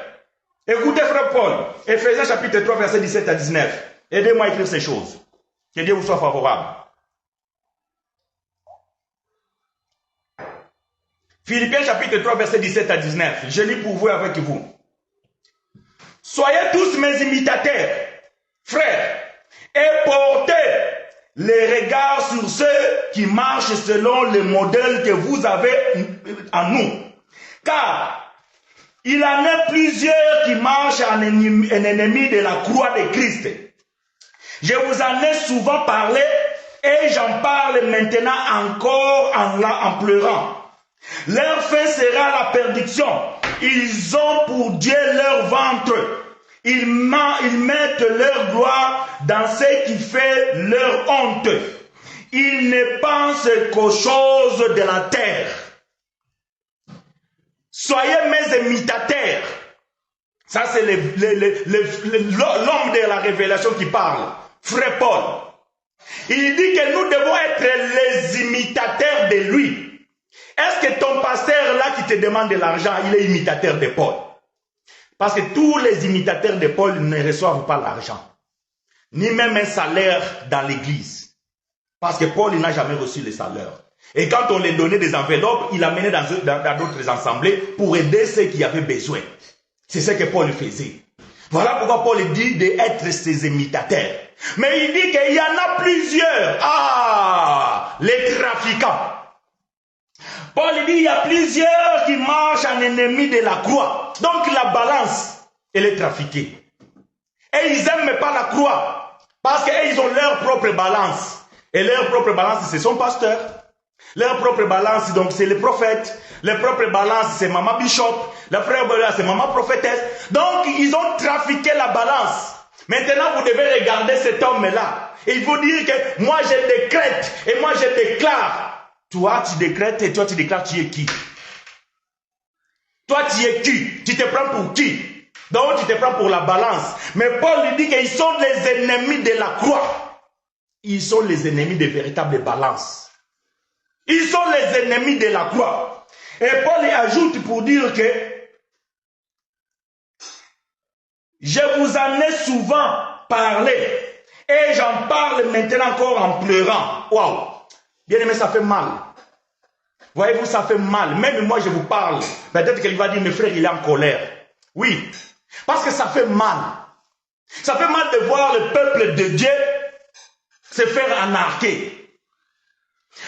Écoutez, frère Paul, Ephésiens chapitre 3, verset 17 à 19. Aidez-moi à écrire ces choses. Que Dieu vous soit favorable. Philippiens chapitre 3, verset 17 à 19. Je lis pour vous avec vous. Soyez tous mes imitateurs, frères, et portez les regards sur ceux qui marchent selon le modèle que vous avez en nous. Car il en est plusieurs qui marchent en ennemi de la croix de Christ. Je vous en ai souvent parlé et j'en parle maintenant encore en pleurant. Leur fin sera la perdition. Ils ont pour Dieu leur ventre. Ils mettent leur gloire dans ce qui fait leur honte. Ils ne pensent qu'aux choses de la terre. Soyez mes imitateurs. Ça, c'est l'homme de la révélation qui parle. Frère Paul. Il dit que nous devons être les imitateurs de lui. Est-ce que ton pasteur là qui te demande de l'argent, il est imitateur de Paul? Parce que tous les imitateurs de Paul ne reçoivent pas l'argent. Ni même un salaire dans l'église. Parce que Paul, il n'a jamais reçu le salaire. Et quand on lui donnait des enveloppes, il amenait dans d'autres assemblées pour aider ceux qui avaient besoin. C'est ce que Paul faisait. Voilà pourquoi Paul dit d'être ses imitateurs. Mais il dit qu'il y en a plusieurs. Ah, les trafiquants. Paul dit qu'il y a plusieurs qui marchent en ennemi de la croix. Donc la balance, elle est trafiquée. Et ils n'aiment pas la croix. Parce qu'ils ont leur propre balance. Et leur propre balance, c'est son pasteur. Leur propre balance, donc c'est les prophètes. Leur propre balance, c'est maman bishop. Leur propre balance, c'est maman prophétesse. Donc, ils ont trafiqué la balance. Maintenant, vous devez regarder cet homme-là. Et il faut dire que moi, je décrète et moi, je déclare. Toi, tu décrètes et toi, tu déclares, tu es qui? Toi, tu es qui? Tu te prends pour qui? Donc tu te prends pour la balance. Mais Paul lui dit qu'ils sont les ennemis de la croix. Ils sont les ennemis des véritables balances. Ils sont les ennemis de la croix. Et Paul y ajoute pour dire que je vous en ai souvent parlé. Et j'en parle maintenant encore en pleurant. Waouh! Bien aimé, ça fait mal. Voyez-vous, ça fait mal. Même moi, je vous parle. Peut-être qu'il va dire, mes frères, il est en colère. Oui. Parce que ça fait mal. Ça fait mal de voir le peuple de Dieu se faire anarquer.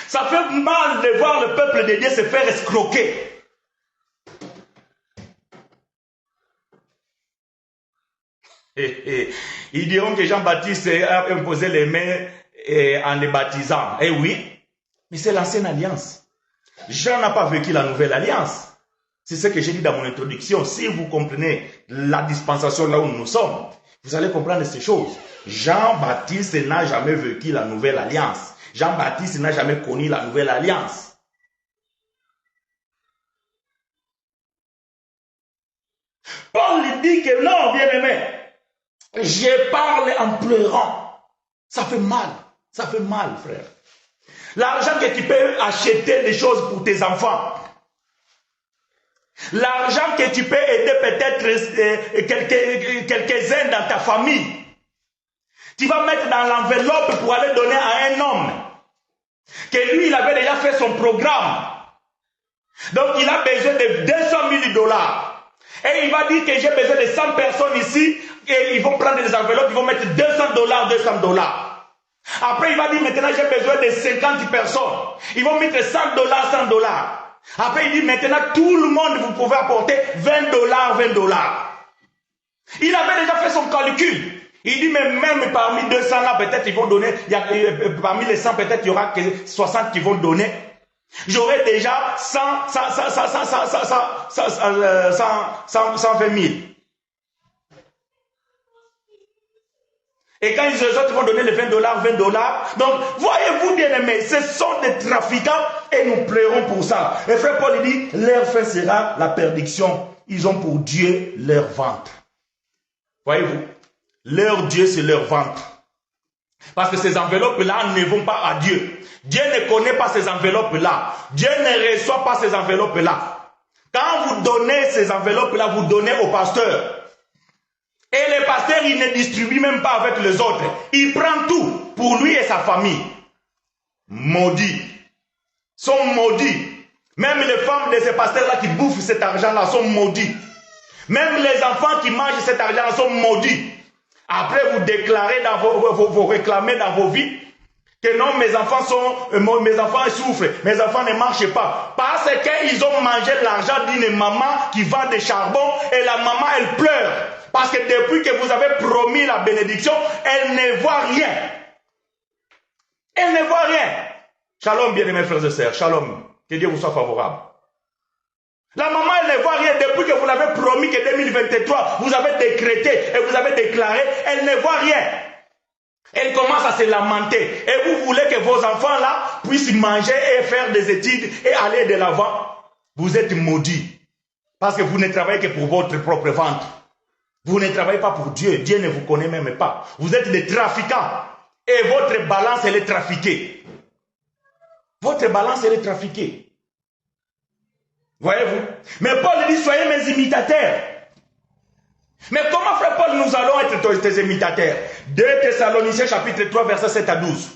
Ça fait mal de voir le peuple de Dieu se faire escroquer. Ils diront que Jean-Baptiste a imposé les mains en les baptisant. Eh oui, mais c'est l'ancienne alliance. Jean n'a pas vécu la nouvelle alliance. C'est ce que j'ai dit dans mon introduction. Si vous comprenez la dispensation là où nous sommes, vous allez comprendre ces choses. Jean-Baptiste n'a jamais vécu la nouvelle alliance. Jean-Baptiste n'a jamais connu la nouvelle alliance. Paul dit que non, bien-aimé, je parle en pleurant. Ça fait mal, frère. L'argent que tu peux acheter des choses pour tes enfants. L'argent que tu peux aider peut-être quelques-uns dans ta famille. Tu vas mettre dans l'enveloppe pour aller donner à un homme. Que lui, il avait déjà fait son programme. Donc, il a besoin de 200 000 $. Et il va dire que j'ai besoin de 100 personnes ici. Et ils vont prendre des enveloppes, ils vont mettre 200 $. Après, il va dire maintenant j'ai besoin de 50 personnes. Ils vont mettre 100 $, 100 $. Après, il dit maintenant tout le monde, vous pouvez apporter 20 $, 20 $. Il avait déjà fait son calcul. Il dit mais même parmi 200 là, peut-être ils vont donner, parmi les 100, peut-être il y aura que 60 qui vont donner. J'aurai déjà 120 000. Et quand les autres vont donner les 20 $, 20 $. Donc, voyez-vous, bien-aimés, ce sont des trafiquants et nous pleurons pour ça. Et frère Paul dit, leur fin sera la perdition. Ils ont pour Dieu leur ventre. Voyez-vous, leur Dieu, c'est leur ventre. Parce que ces enveloppes-là ne vont pas à Dieu. Dieu ne connaît pas ces enveloppes-là. Dieu ne reçoit pas ces enveloppes-là. Quand vous donnez ces enveloppes-là, vous donnez au pasteur. Et le pasteur, il ne distribue même pas avec les autres. Il prend tout pour lui et sa famille. Maudits. Sont maudits. Même les femmes de ces pasteurs-là qui bouffent cet argent-là sont maudits. Même les enfants qui mangent cet argent-là sont maudits. Après, vous déclarez, vous réclamez dans vos vies que non, mes enfants souffrent, mes enfants ne marchent pas. Parce qu'ils ont mangé l'argent d'une maman qui vend des charbons et la maman, elle pleure. Parce que depuis que vous avez promis la bénédiction, elle ne voit rien. Elle ne voit rien. Shalom, bien-aimés frères et sœurs. Shalom. Que Dieu vous soit favorable. La maman, elle ne voit rien. Depuis que vous l'avez promis que 2023, vous avez décrété et vous avez déclaré, elle ne voit rien. Elle commence à se lamenter. Et vous voulez que vos enfants là puissent manger et faire des études et aller de l'avant. Vous êtes maudits. Parce que vous ne travaillez que pour votre propre ventre. Vous ne travaillez pas pour Dieu. Dieu ne vous connaît même pas. Vous êtes des trafiquants. Et votre balance, elle est trafiquée. Votre balance, elle est trafiquée. Voyez-vous? Mais Paul dit, soyez mes imitateurs. Mais comment, frère Paul, nous allons être tes imitateurs? 2 Thessaloniciens, chapitre 3, versets 7 à 12.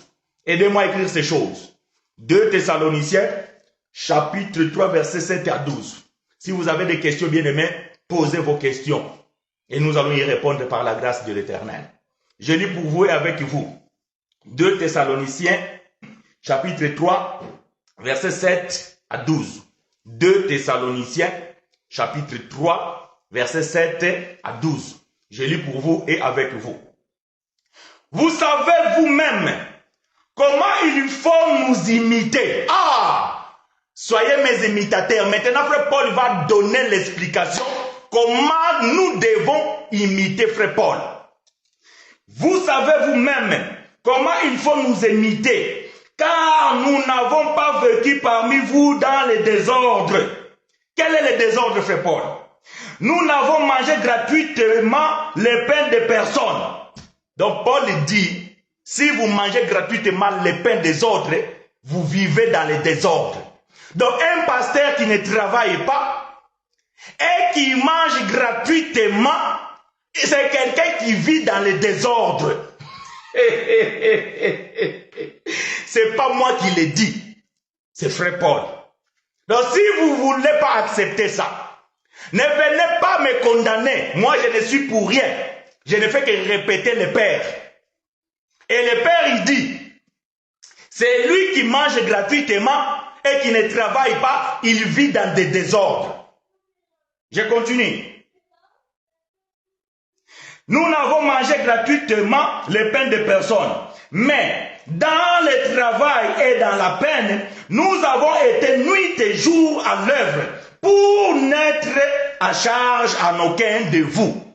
Aidez-moi à écrire ces choses. 2 Thessaloniciens, chapitre 3, versets 7 à 12. Si vous avez des questions, bien-aimés, posez vos questions. Et nous allons y répondre par la grâce de l'Éternel. Je lis pour vous et avec vous. 2 Thessaloniciens, chapitre 3, versets 7 à 12. 2 Thessaloniciens, chapitre 3, versets 7 à 12. Je lis pour vous et avec vous. Vous savez vous-même comment il faut nous imiter. Ah! Soyez mes imitateurs. Maintenant, frère Paul va donner l'explication comment nous devons imiter frère Paul. Vous savez vous-même comment il faut nous imiter, car nous n'avons pas vécu parmi vous dans le désordre. Quel est le désordre, frère Paul? Nous n'avons mangé gratuitement les pains de personne. Donc Paul dit, si vous mangez gratuitement les pains des autres, vous vivez dans le désordre. Donc un pasteur qui ne travaille pas et qui mange gratuitement, c'est quelqu'un qui vit dans le désordre. C'est pas moi qui l'ai dit, c'est frère Paul. Donc si vous ne voulez pas accepter ça, ne venez pas me condamner. Moi je ne suis pour rien. Je ne fais que répéter le Père. Et le Père il dit, c'est lui qui mange gratuitement et qui ne travaille pas, il vit dans des désordres. Je continue. Nous n'avons mangé gratuitement les pains de personne, mais dans le travail et dans la peine, nous avons été nuit et jour à l'œuvre pour n'être à charge à aucun de vous.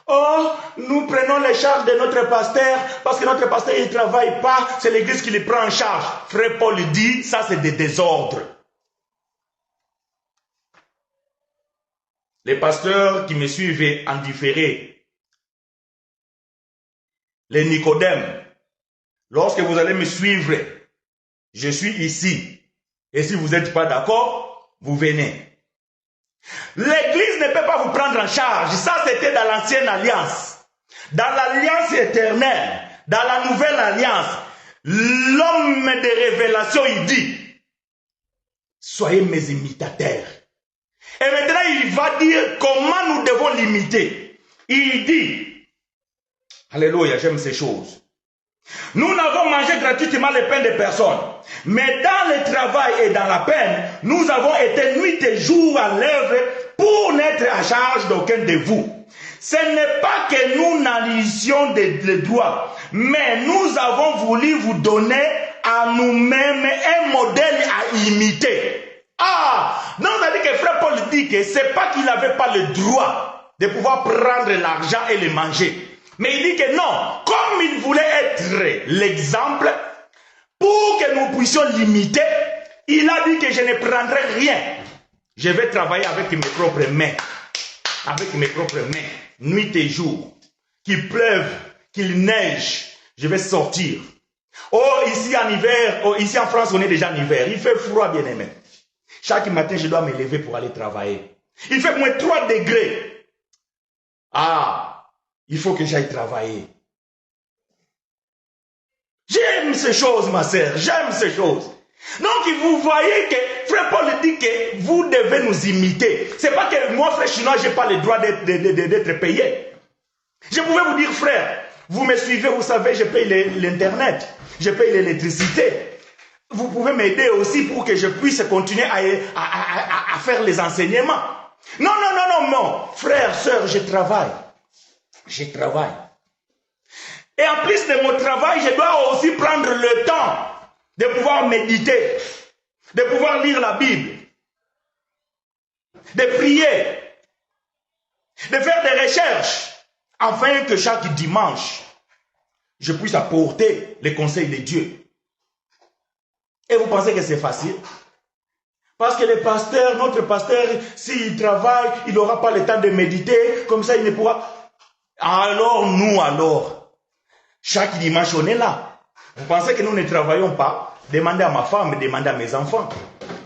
Oh, nous prenons les charges de notre pasteur parce que notre pasteur il ne travaille pas, c'est l'église qui les prend en charge. Frère Paul dit, ça c'est des désordres. Les pasteurs qui me suivent en différé, les Nicodèmes, lorsque vous allez me suivre, je suis ici. Et si vous n'êtes pas d'accord, vous venez. L'église ne peut pas vous prendre en charge. Ça, c'était dans l'ancienne alliance. Dans l'alliance éternelle, dans la nouvelle alliance, l'homme de révélation, il dit, soyez mes imitateurs. Et maintenant, il va dire comment nous devons l'imiter. Il dit, alléluia, j'aime ces choses. Nous n'avons mangé gratuitement les pains de personne. Mais dans le travail et dans la peine, nous avons été nuit et jour à l'œuvre pour n'être à charge d'aucun de vous. Ce n'est pas que nous n'alissions le droit, mais nous avons voulu vous donner à nous-mêmes un modèle à imiter. Ah, donc ça dit que frère Paul dit que c'est pas qu'il n'avait pas le droit de pouvoir prendre l'argent et le manger. Mais il dit que non, comme il voulait être l'exemple, pour que nous puissions l'imiter, il a dit que je ne prendrai rien. Je vais travailler avec mes propres mains. Avec mes propres mains, nuit et jour. Qu'il pleuve, qu'il neige, je vais sortir. Oh, ici en hiver, oh, ici en France, on est déjà en hiver. Il fait froid, bien aimé. Chaque matin, je dois me lever pour aller travailler. Il fait moins 3 degrés. Ah! Il faut que j'aille travailler. J'aime ces choses, ma sœur. J'aime ces choses. Donc, vous voyez que frère Paul dit que vous devez nous imiter. Ce n'est pas que moi, frère chinois, je n'ai pas le droit d'être payé. Je pouvais vous dire, frère, vous me suivez, vous savez, je paye l'internet. Je paye l'électricité. Vous pouvez m'aider aussi pour que je puisse continuer à faire les enseignements. Non, non, non, non, non. Frère, sœur, je travaille. Je travaille. Et en plus de mon travail, je dois aussi prendre le temps de pouvoir méditer, de pouvoir lire la Bible, de prier, de faire des recherches, afin que chaque dimanche, je puisse apporter les conseils de Dieu. Et vous pensez que c'est facile? Parce que le pasteur, notre pasteur, s'il travaille, il n'aura pas le temps de méditer, comme ça il ne pourra... Alors nous, chaque dimanche on est là. Vous pensez que nous ne travaillons pas? Demandez à ma femme, demandez à mes enfants.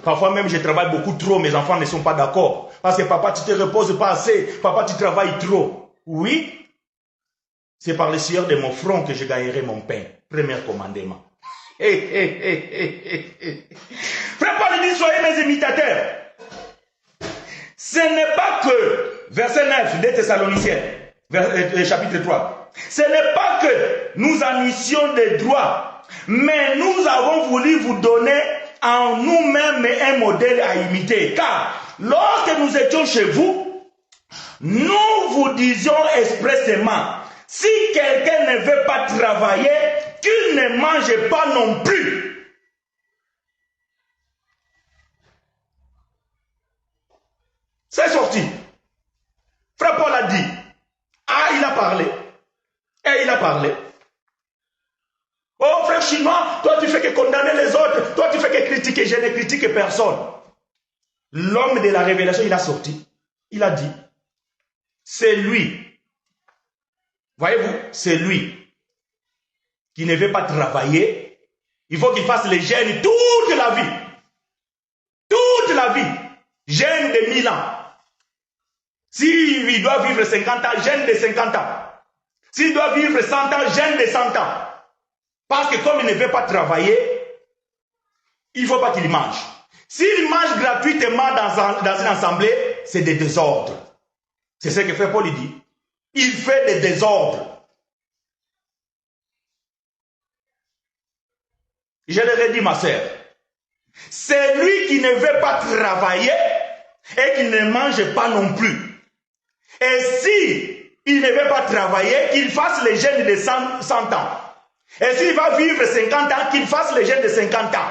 Parfois même je travaille beaucoup trop, mes enfants ne sont pas d'accord. Parce que papa tu te reposes pas assez, papa tu travailles trop. Oui, c'est par le sueur de mon front que je gagnerai mon pain. Premier commandement. Frère Paul dit, soyez mes imitateurs. Ce n'est pas que, verset 9 des Thessaloniciens, chapitre 3, ce n'est pas que nous anissions des droits, mais nous avons voulu vous donner en nous-mêmes un modèle à imiter. Car lorsque nous étions chez vous, nous vous disions expressément, si quelqu'un ne veut pas travailler, qu'il ne mange pas non plus. C'est sorti. Frère Paul a dit, ah, il a parlé. Et il a parlé. Oh, frère chinois, toi tu fais que condamner les autres, toi tu fais que critiquer, je ne critique personne. L'homme de la révélation, il a sorti. Il a dit, c'est lui. Voyez-vous, c'est lui qui ne veut pas travailler. Il faut qu'il fasse les jeûnes toute la vie. Toute la vie. Jeûne de 1000 ans. S'il doit vivre 50 ans, jeûne de 50 ans. S'il doit vivre 100 ans, jeûne de 100 ans. Parce que comme il ne veut pas travailler, il ne faut pas qu'il mange. S'il mange gratuitement dans une assemblée, c'est des désordres. C'est ce que fait Paul, il dit. Il fait des désordres. Je le redis, ma sœur. C'est lui qui ne veut pas travailler et qui ne mange pas non plus. Et si il ne veut pas travailler, qu'il fasse les jeûnes de 100 ans. Et s'il va vivre 50 ans, qu'il fasse les jeûnes de 50 ans.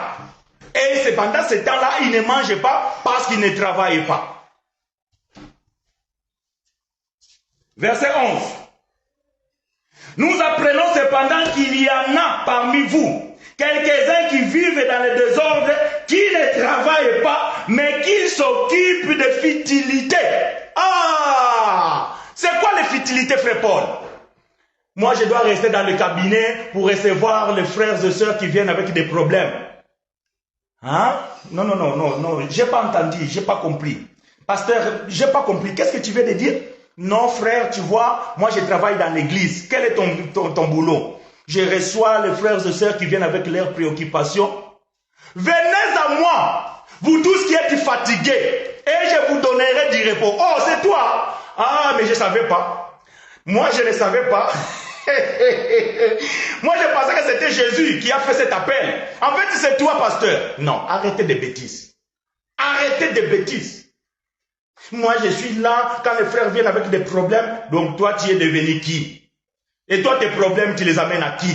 Et pendant ce temps-là, il ne mange pas parce qu'il ne travaille pas. Verset 11. Nous apprenons cependant qu'il y en a parmi vous, quelques-uns qui vivent dans le désordre, qui ne travaillent pas, mais qui s'occupent de futilité. Ah! C'est quoi les futilités, frère Paul? Moi, je dois rester dans le cabinet pour recevoir les frères et sœurs qui viennent avec des problèmes. Hein? Non, j'ai pas entendu, j'ai pas compris. Pasteur, j'ai pas compris. Qu'est-ce que tu veux de dire? Non, frère, tu vois, moi je travaille dans l'église. Quel est ton boulot? Je reçois les frères et sœurs qui viennent avec leurs préoccupations. Venez à moi, vous tous qui êtes fatigués, et je vous donnerai du repos. Oh, c'est toi? Ah, mais je ne savais pas. Moi, je ne savais pas. Moi, je pensais que c'était Jésus qui a fait cet appel. En fait, c'est toi, pasteur. Non, arrêtez des bêtises. Arrêtez des bêtises. Moi, je suis là quand les frères viennent avec des problèmes. Donc, toi, tu es devenu qui? Et toi, tes problèmes, tu les amènes à qui?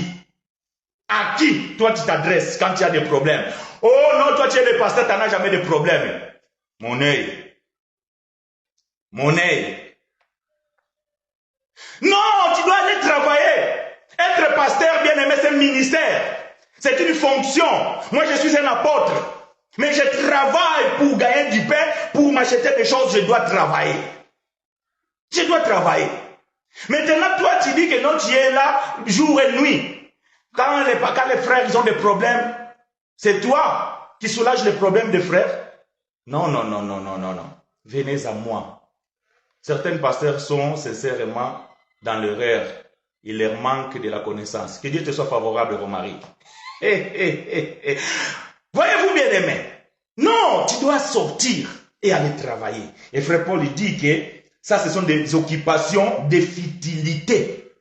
À qui, toi, tu t'adresses quand tu as des problèmes? Oh non, toi, tu es le pasteur, tu n'as jamais de problème. Mon œil. Mon œil. Non, tu dois aller travailler. Être pasteur, bien aimé, c'est un ministère. C'est une fonction. Moi, je suis un apôtre. Mais je travaille pour gagner du pain, pour m'acheter des choses, je dois travailler. Je dois travailler. Maintenant, toi, tu dis que non, tu es là jour et nuit. Quand les frères ils ont des problèmes, c'est toi qui soulages les problèmes des frères. Non. Venez à moi. Certains pasteurs sont sincèrement dans l'erreur. Il leur manque de la connaissance. Que Dieu te soit favorable, mon mari. Voyez-vous, bien aimé? Non, tu dois sortir et aller travailler. Et frère Paul il dit que ça, ce sont des occupations de futilité.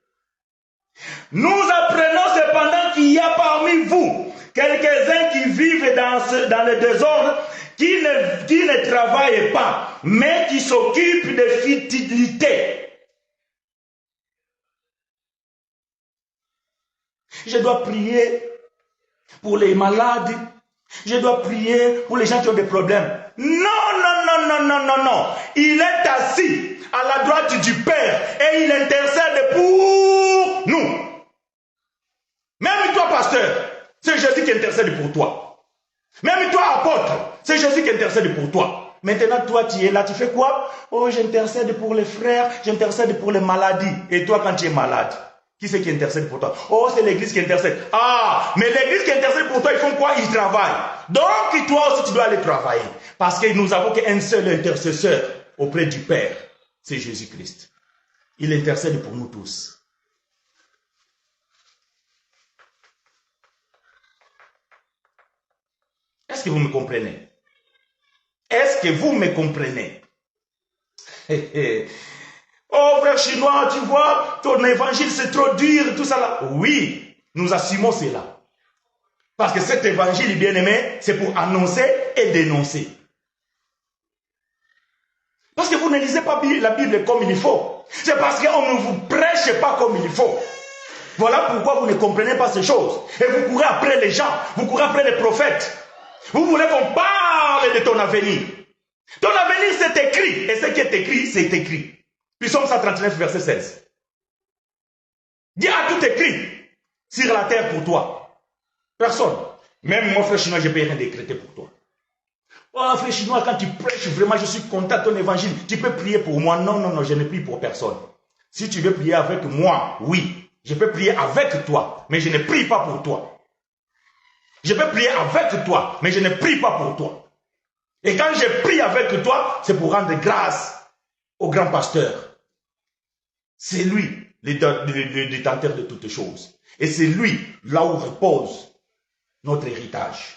Nous apprenons cependant qu'il y a parmi vous quelques-uns qui vivent dans le désordre, qui ne travaillent pas, mais qui s'occupent de futilité. Je dois prier pour les malades. Je dois prier pour les gens qui ont des problèmes. Non. Il est assis à la droite du Père et il intercède pour nous. Même toi, pasteur, c'est Jésus qui intercède pour toi. Même toi, apôtre, c'est Jésus qui intercède pour toi. Maintenant, toi, tu es là, tu fais quoi? Oh, j'intercède pour les frères, j'intercède pour les maladies. Et toi, quand tu es malade, qui c'est qui intercède pour toi? Oh, c'est l'église qui intercède. Ah, mais l'église qui intercède pour toi, ils font quoi? Ils travaillent. Donc, toi aussi, tu dois aller travailler. Parce que nous avons qu'un seul intercesseur auprès du Père. C'est Jésus-Christ. Il intercède pour nous tous. Est-ce que vous me comprenez? Est-ce que vous me comprenez? Oh, frère chinois, tu vois, ton évangile c'est trop dur, tout ça là. Oui, nous assumons cela. Parce que cet évangile, bien aimé, c'est pour annoncer et dénoncer. Parce que vous ne lisez pas la Bible comme il faut. C'est parce qu'on ne vous prêche pas comme il faut. Voilà pourquoi vous ne comprenez pas ces choses. Et vous courez après les gens, vous courez après les prophètes. Vous voulez qu'on parle de ton avenir. Ton avenir, c'est écrit. Et ce qui est écrit, c'est écrit. Psaume 139, verset 16. Dieu a tout écrit sur la terre pour toi. Personne. Même mon frère chinois, je ne peux rien décréter pour toi. Oh, frère chinois, quand tu prêches, vraiment, je suis content de ton évangile. Tu peux prier pour moi. Non, non, non, je ne prie pour personne. Si tu veux prier avec moi, oui. Je peux prier avec toi, mais je ne prie pas pour toi. Je peux prier avec toi, mais je ne prie pas pour toi. Et quand je prie avec toi, c'est pour rendre grâce au grand pasteur. C'est lui, le détenteur de toutes choses. Et c'est lui, là où repose notre héritage.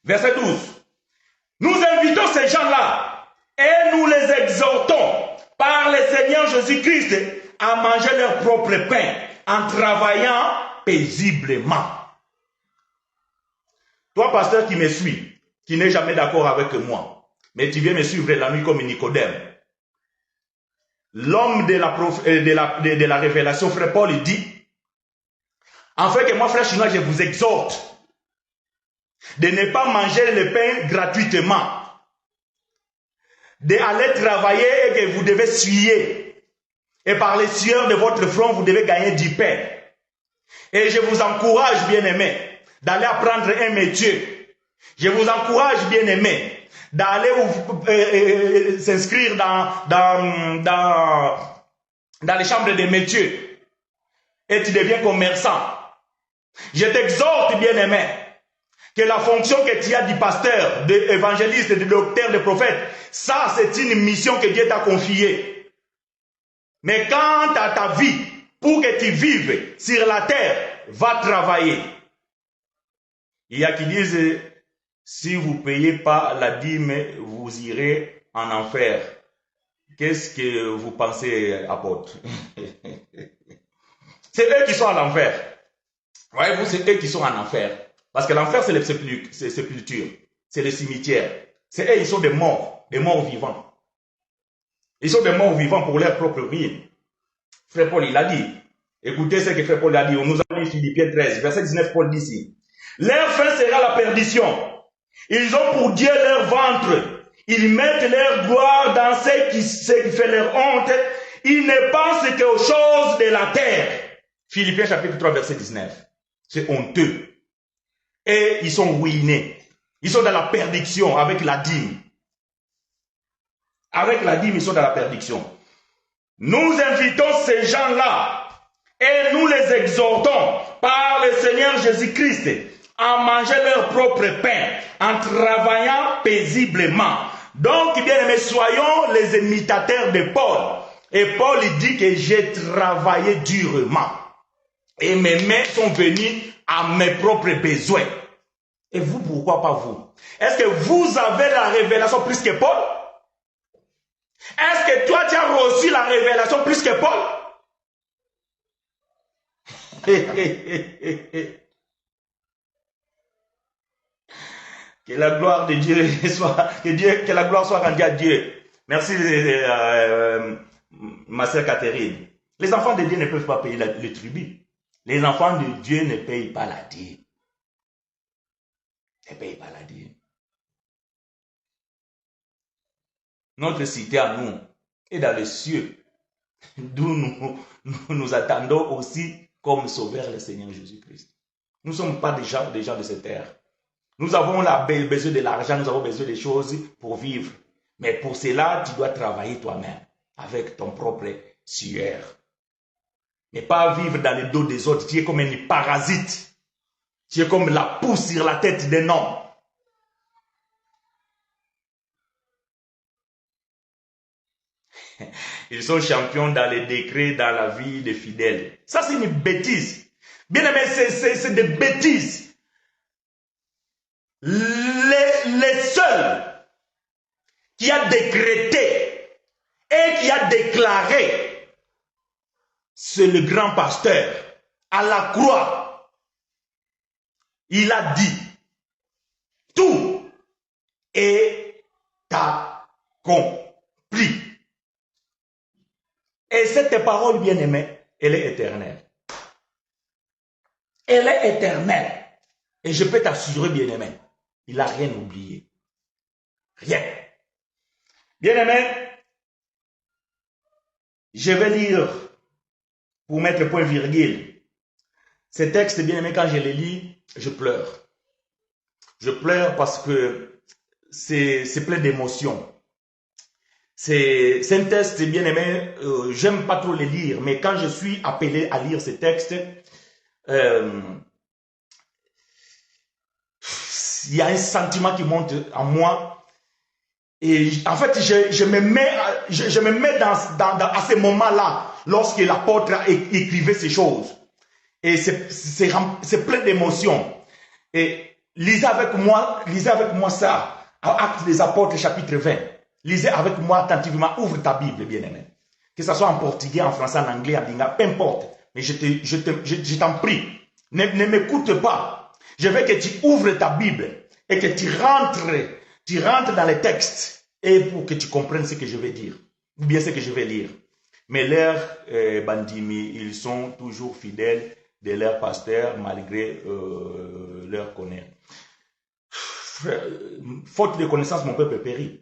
Verset 12. Nous invitons ces gens-là et nous les exhortons par le Seigneur Jésus-Christ à manger leur propre pain en travaillant paisiblement. Toi, pasteur qui me suis, qui n'est jamais d'accord avec moi, mais tu viens me suivre la nuit comme Nicodème. L'homme de la révélation, frère Paul, il dit, en fait que moi, frère chinois, je vous exhorte de ne pas manger le pain gratuitement, d'aller travailler et que vous devez suer. Et par les sueurs de votre front, vous devez gagner du pain. Et je vous encourage, bien-aimés, d'aller apprendre un métier. Je vous encourage, bien-aimés, d'aller s'inscrire dans les chambres des métiers. Et tu deviens commerçant. Je t'exhorte, bien-aimé, que la fonction que tu as du pasteur, d'évangéliste, de docteur, de prophète, ça c'est une mission que Dieu t'a confiée. Mais quant à ta vie, pour que tu vives sur la terre, va travailler. Il y a qui disent, si vous ne payez pas la dîme, vous irez en enfer. Qu'est-ce que vous pensez, apôtre? C'est eux qui sont en enfer. Voyez-vous, c'est eux qui sont en enfer. Parce que l'enfer, c'est les sépultures. C'est les cimetières. C'est eux, ils sont des morts vivants. Ils sont des morts vivants pour leur propre ruine. Frère Paul, il a dit, écoutez ce que Frère Paul a dit, on nous a dit Philippiens 13, verset 19, Paul dit ici. Leur fin sera la perdition. Ils ont pour Dieu leur ventre. Ils mettent leur gloire dans ce qui fait leur honte. Ils ne pensent qu'aux choses de la terre. Philippiens chapitre 3, verset 19. C'est honteux. Et ils sont ruinés. Ils sont dans la perdition avec la dîme. Avec la dîme, ils sont dans la perdition. Nous invitons ces gens-là et nous les exhortons par le Seigneur Jésus-Christ à manger leur propre pain en travaillant paisiblement. Donc, bien aimés, soyons les imitateurs de Paul. Et Paul il dit que j'ai travaillé durement. Et mes mains sont venues à mes propres besoins. Et vous, pourquoi pas vous? Est-ce que vous avez la révélation plus que Paul? Est-ce que toi, tu as reçu la révélation plus que Paul? Que la gloire de Dieu soit, que la gloire soit rendue à Dieu. Merci, ma sœur Catherine. Les enfants de Dieu ne peuvent pas payer le tribut. Les enfants de Dieu ne payent pas la dîme. Ne payent pas la dîme. Notre cité à nous est dans les cieux, d'où nous attendons aussi comme sauveur le Seigneur Jésus-Christ. Nous ne sommes pas des gens de cette terre. Nous avons besoin de l'argent, nous avons besoin des choses pour vivre. Mais pour cela, tu dois travailler toi-même avec ton propre sueur. Mais pas vivre dans le dos des autres. Tu es comme un parasite. Tu es comme la pousse sur la tête d'un homme. Ils sont champions dans les décrets, dans la vie des fidèles. Ça, c'est une bêtise. Bien aimé, c'est des bêtises. Les seuls qui a décrété et qui a déclaré, c'est le grand pasteur à la croix. Il a dit, tout est accompli. Et cette parole, bien aimée, elle est éternelle. Elle est éternelle. Et je peux t'assurer, bien aimé, il n'a rien oublié. Rien. Bien aimé, je vais lire, pour mettre point virgule, ces textes, bien aimé, quand je les lis, je pleure. Je pleure parce que c'est plein d'émotions. C'est un texte bien aimé, j'aime pas trop les lire, mais quand je suis appelé à lire ces textes, il y a un sentiment qui monte en moi. Et en fait, je me mets à ce moment-là, lorsque l'apôtre écrivait ces choses. Et c'est plein d'émotions. Et lisez avec moi ça, Actes des Apôtres, chapitre 20. Lisez avec moi attentivement, ouvre ta Bible, bien-aimé. Que ce soit en portugais, en français, en anglais, en lingala, peu importe. Mais je t'en prie, ne m'écoute pas. Je veux que tu ouvres ta Bible et que tu rentres dans les textes et pour que tu comprennes ce que je vais dire, ou bien ce que je vais lire. Mais leurs bandimi, ils sont toujours fidèles de leur pasteur malgré leur connaître. Faute de connaissance, mon peuple périt.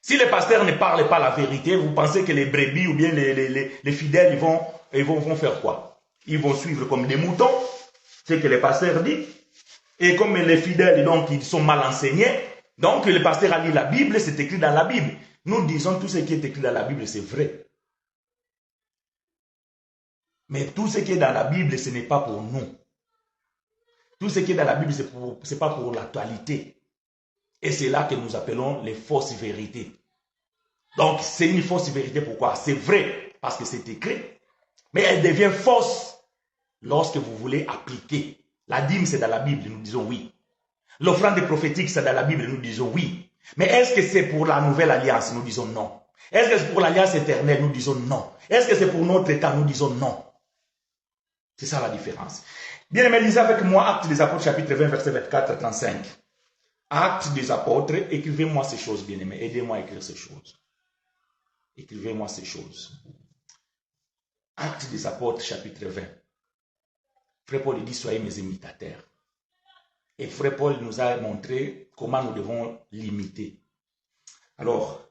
Si les pasteurs ne parlent pas la vérité, vous pensez que les brebis ou bien les fidèles, ils vont faire quoi? Ils vont suivre comme des moutons, ce que les pasteurs disent. Et comme les fidèles, donc, ils sont mal enseignés, donc le pasteur a lu la Bible, c'est écrit dans la Bible. Nous disons tout ce qui est écrit dans la Bible, c'est vrai. Mais tout ce qui est dans la Bible, ce n'est pas pour nous. Tout ce qui est dans la Bible, ce n'est pas pour l'actualité. Et c'est là que nous appelons les fausses vérités. Donc, c'est une fausse vérité. Pourquoi? C'est vrai parce que c'est écrit. Mais elle devient fausse lorsque vous voulez appliquer. La dîme, c'est dans la Bible, nous disons oui. L'offrande prophétique, c'est dans la Bible, nous disons oui. Mais est-ce que c'est pour la nouvelle alliance? Nous disons non. Est-ce que c'est pour l'alliance éternelle? Nous disons non. Est-ce que c'est pour notre état? Nous disons non. C'est ça la différence. Bien aimé, lisez avec moi Actes des Apôtres, chapitre 20, verset 24 à 35. Actes des Apôtres, écrivez-moi ces choses, bien aimé. Aidez-moi à écrire ces choses. Écrivez-moi ces choses. Actes des Apôtres, chapitre 20. Frère Paul dit, soyez mes imitateurs. Et Frère Paul nous a montré comment nous devons l'imiter. Alors,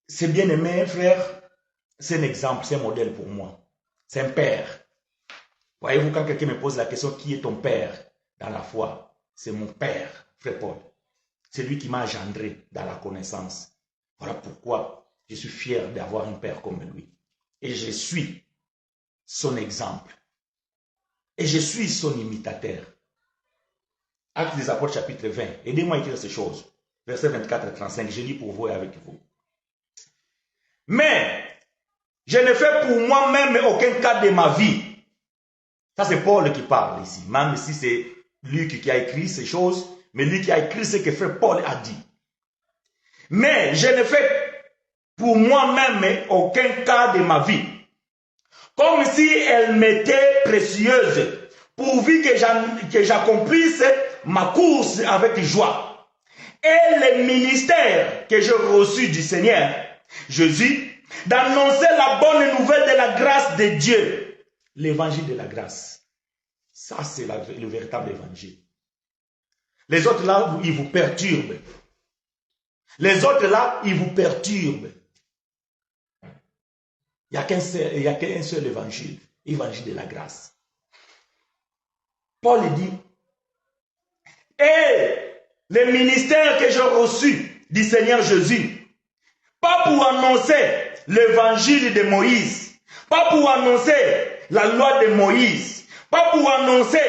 c'est bien aimé, frère, c'est un exemple, c'est un modèle pour moi. C'est un père. Voyez-vous, quand quelqu'un me pose la question, qui est ton père dans la foi? C'est mon père, Frère Paul. C'est lui qui m'a engendré dans la connaissance. Voilà pourquoi je suis fier d'avoir un père comme lui. Et je suis son exemple. Et je suis son imitateur. Actes des Apôtres, chapitre 20. Aidez-moi à écrire ces choses. Versets 24 et 35. Je lis pour vous et avec vous. Mais, je ne fais pour moi-même aucun cas de ma vie. Ça, c'est Paul qui parle ici. Même si c'est Luc qui a écrit ces choses, mais lui qui a écrit ce que Frère Paul a dit. Mais je ne fais pour moi-même aucun cas de ma vie. Comme si elle m'était précieuse, pourvu que j'accomplisse ma course avec joie. Et le ministère que j'ai reçu du Seigneur Jésus, d'annoncer la bonne nouvelle de la grâce de Dieu. L'évangile de la grâce. Ça, c'est le véritable évangile. Les autres là, ils vous perturbent. Les autres là, ils vous perturbent. Il n'y a qu'un seul évangile. Évangile de la grâce. Paul dit, et le ministère que j'ai reçu du Seigneur Jésus, pas pour annoncer l'évangile de Moïse, pas pour annoncer la loi de Moïse, pas pour annoncer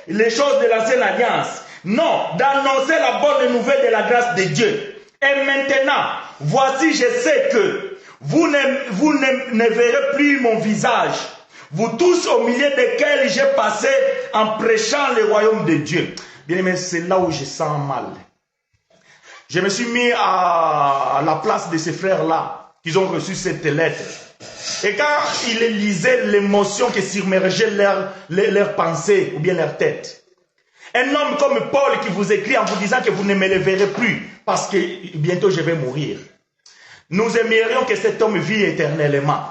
les choses de l'ancienne alliance, non, d'annoncer la bonne nouvelle de la grâce de Dieu. Et maintenant, voici, je sais que vous ne verrez plus mon visage, vous tous au milieu desquels j'ai passé en prêchant le royaume de Dieu. Bien aimé, c'est là où je sens mal. Je me suis mis à la place de ces frères-là, qui ont reçu cette lettre. Et quand ils lisaient l'émotion qui submergeait leur pensée ou bien leur tête. Un homme comme Paul qui vous écrit en vous disant que vous ne me le verrez plus parce que bientôt je vais mourir. Nous aimerions que cet homme vive éternellement.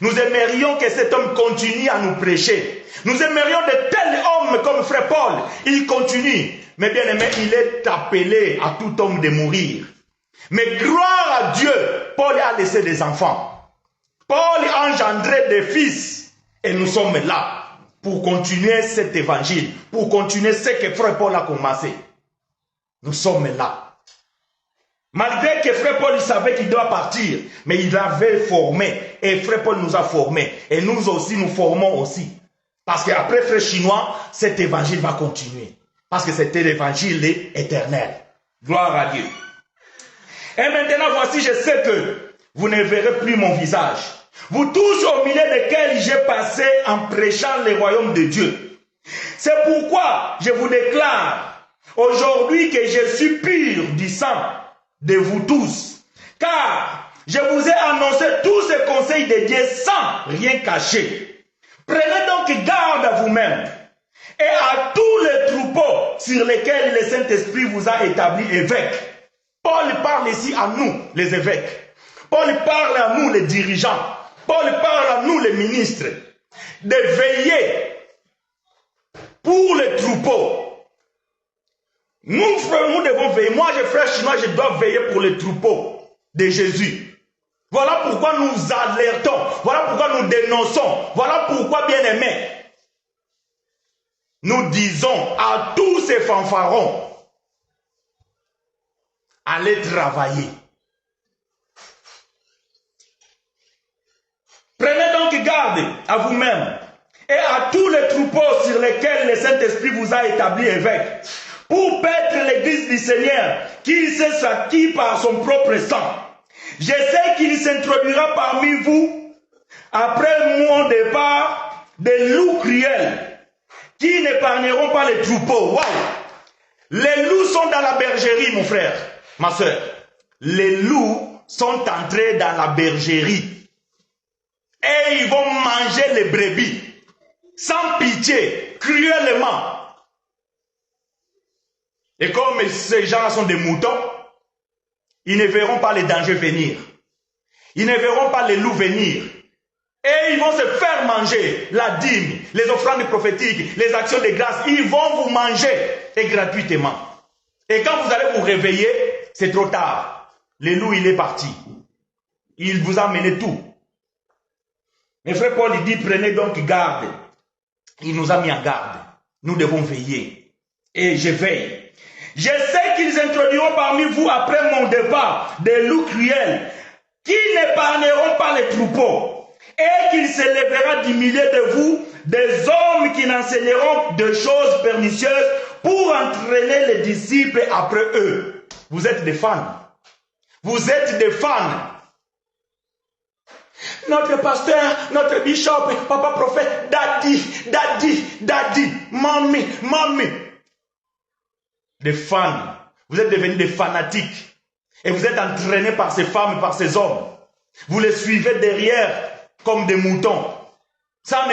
Nous aimerions que cet homme continue à nous prêcher. Nous aimerions de tels hommes comme Frère Paul. Il continue. Mais bien aimé, il est appelé à tout homme de mourir. Mais gloire à Dieu, Paul a laissé des enfants. Paul a engendré des fils. Et nous sommes là pour continuer cet évangile. Pour continuer ce que Frère Paul a commencé. Nous sommes là. Malgré que frère Paul il savait qu'il doit partir, mais il avait formé. Et frère Paul nous a formés. Et nous aussi, nous formons aussi. Parce qu'après frère chinois, cet évangile va continuer. Parce que c'était l'évangile éternel. Gloire à Dieu. Et maintenant, voici, je sais que vous ne verrez plus mon visage. Vous tous au milieu desquels j'ai passé en prêchant le royaume de Dieu. C'est pourquoi je vous déclare aujourd'hui que je suis pur du sang de vous tous. Car je vous ai annoncé tous ces conseils de Dieu sans rien cacher. Prenez donc garde à vous-même et à tous les troupeaux sur lesquels le Saint-Esprit vous a établi évêques. Paul parle ici à nous, les évêques. Paul parle à nous, les dirigeants. Paul parle à nous, les ministres, de veiller pour les troupeaux. Nous, frères, nous devons veiller. Moi, je frère chinois, je dois veiller pour les troupeaux de Jésus. Voilà pourquoi nous alertons. Voilà pourquoi nous dénonçons. Voilà pourquoi, bien aimés, nous disons à tous ces fanfarons, allez travailler. Prenez donc garde à vous-même et à tous les troupeaux sur lesquels le Saint-Esprit vous a établi évêque, pour paître l'église du Seigneur, qu'il s'est acquis par son propre sang. Je sais qu'il s'introduira parmi vous, après mon départ, des loups cruels, qui n'épargneront pas les troupeaux. Waouh! Les loups sont dans la bergerie, mon frère, ma soeur. Les loups sont entrés dans la bergerie. Et ils vont manger les brebis, sans pitié, cruellement. Et comme ces gens sont des moutons, ils ne verront pas les dangers venir. Ils ne verront pas les loups venir. Et ils vont se faire manger la dîme, les offrandes prophétiques, les actions de grâce. Ils vont vous manger, et gratuitement. Et quand vous allez vous réveiller, c'est trop tard. Le loup, il est parti. Il vous a mené tout. Mais frère Paul, il dit, prenez donc garde. Il nous a mis en garde. Nous devons veiller. Et je veille. Je sais qu'ils introduiront parmi vous, après mon départ, des loups cruels, qui n'épargneront pas les troupeaux, et qu'il s'élèvera du milieu de vous des hommes qui n'enseigneront de choses pernicieuses pour entraîner les disciples après eux. Vous êtes des fans. Vous êtes des fans. Notre pasteur, notre bishop, papa prophète, daddy, mamie. Des fans. Vous êtes devenus des fanatiques. Et vous êtes entraînés par ces femmes, par ces hommes. Vous les suivez derrière comme des moutons. Sans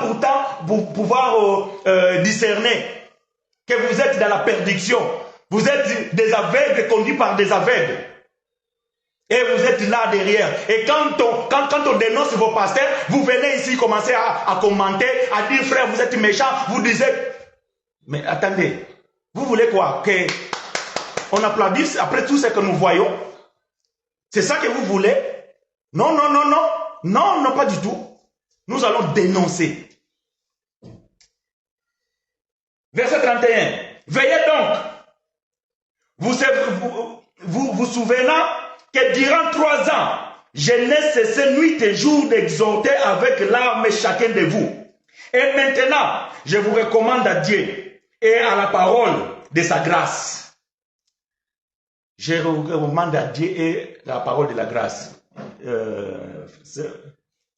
pourtant pouvoir discerner que vous êtes dans la perdition. Vous êtes des aveugles conduits par des aveugles. Et vous êtes là derrière. Et quand on dénonce vos pasteurs, vous venez ici commencer à commenter, à dire frère, vous êtes méchants. Vous disiez, mais attendez, vous voulez quoi? Qu'on applaudisse après tout ce que nous voyons? C'est ça que vous voulez? Non, pas du tout. Nous allons dénoncer. Verset 31. Veillez donc. Vous souvenez que durant 3 ans, je n'ai cessé nuit et jour d'exhorter avec larmes chacun de vous. Et maintenant, je vous recommande à Dieu et à la parole de sa grâce. Je vous recommande à Dieu et à la parole de la grâce.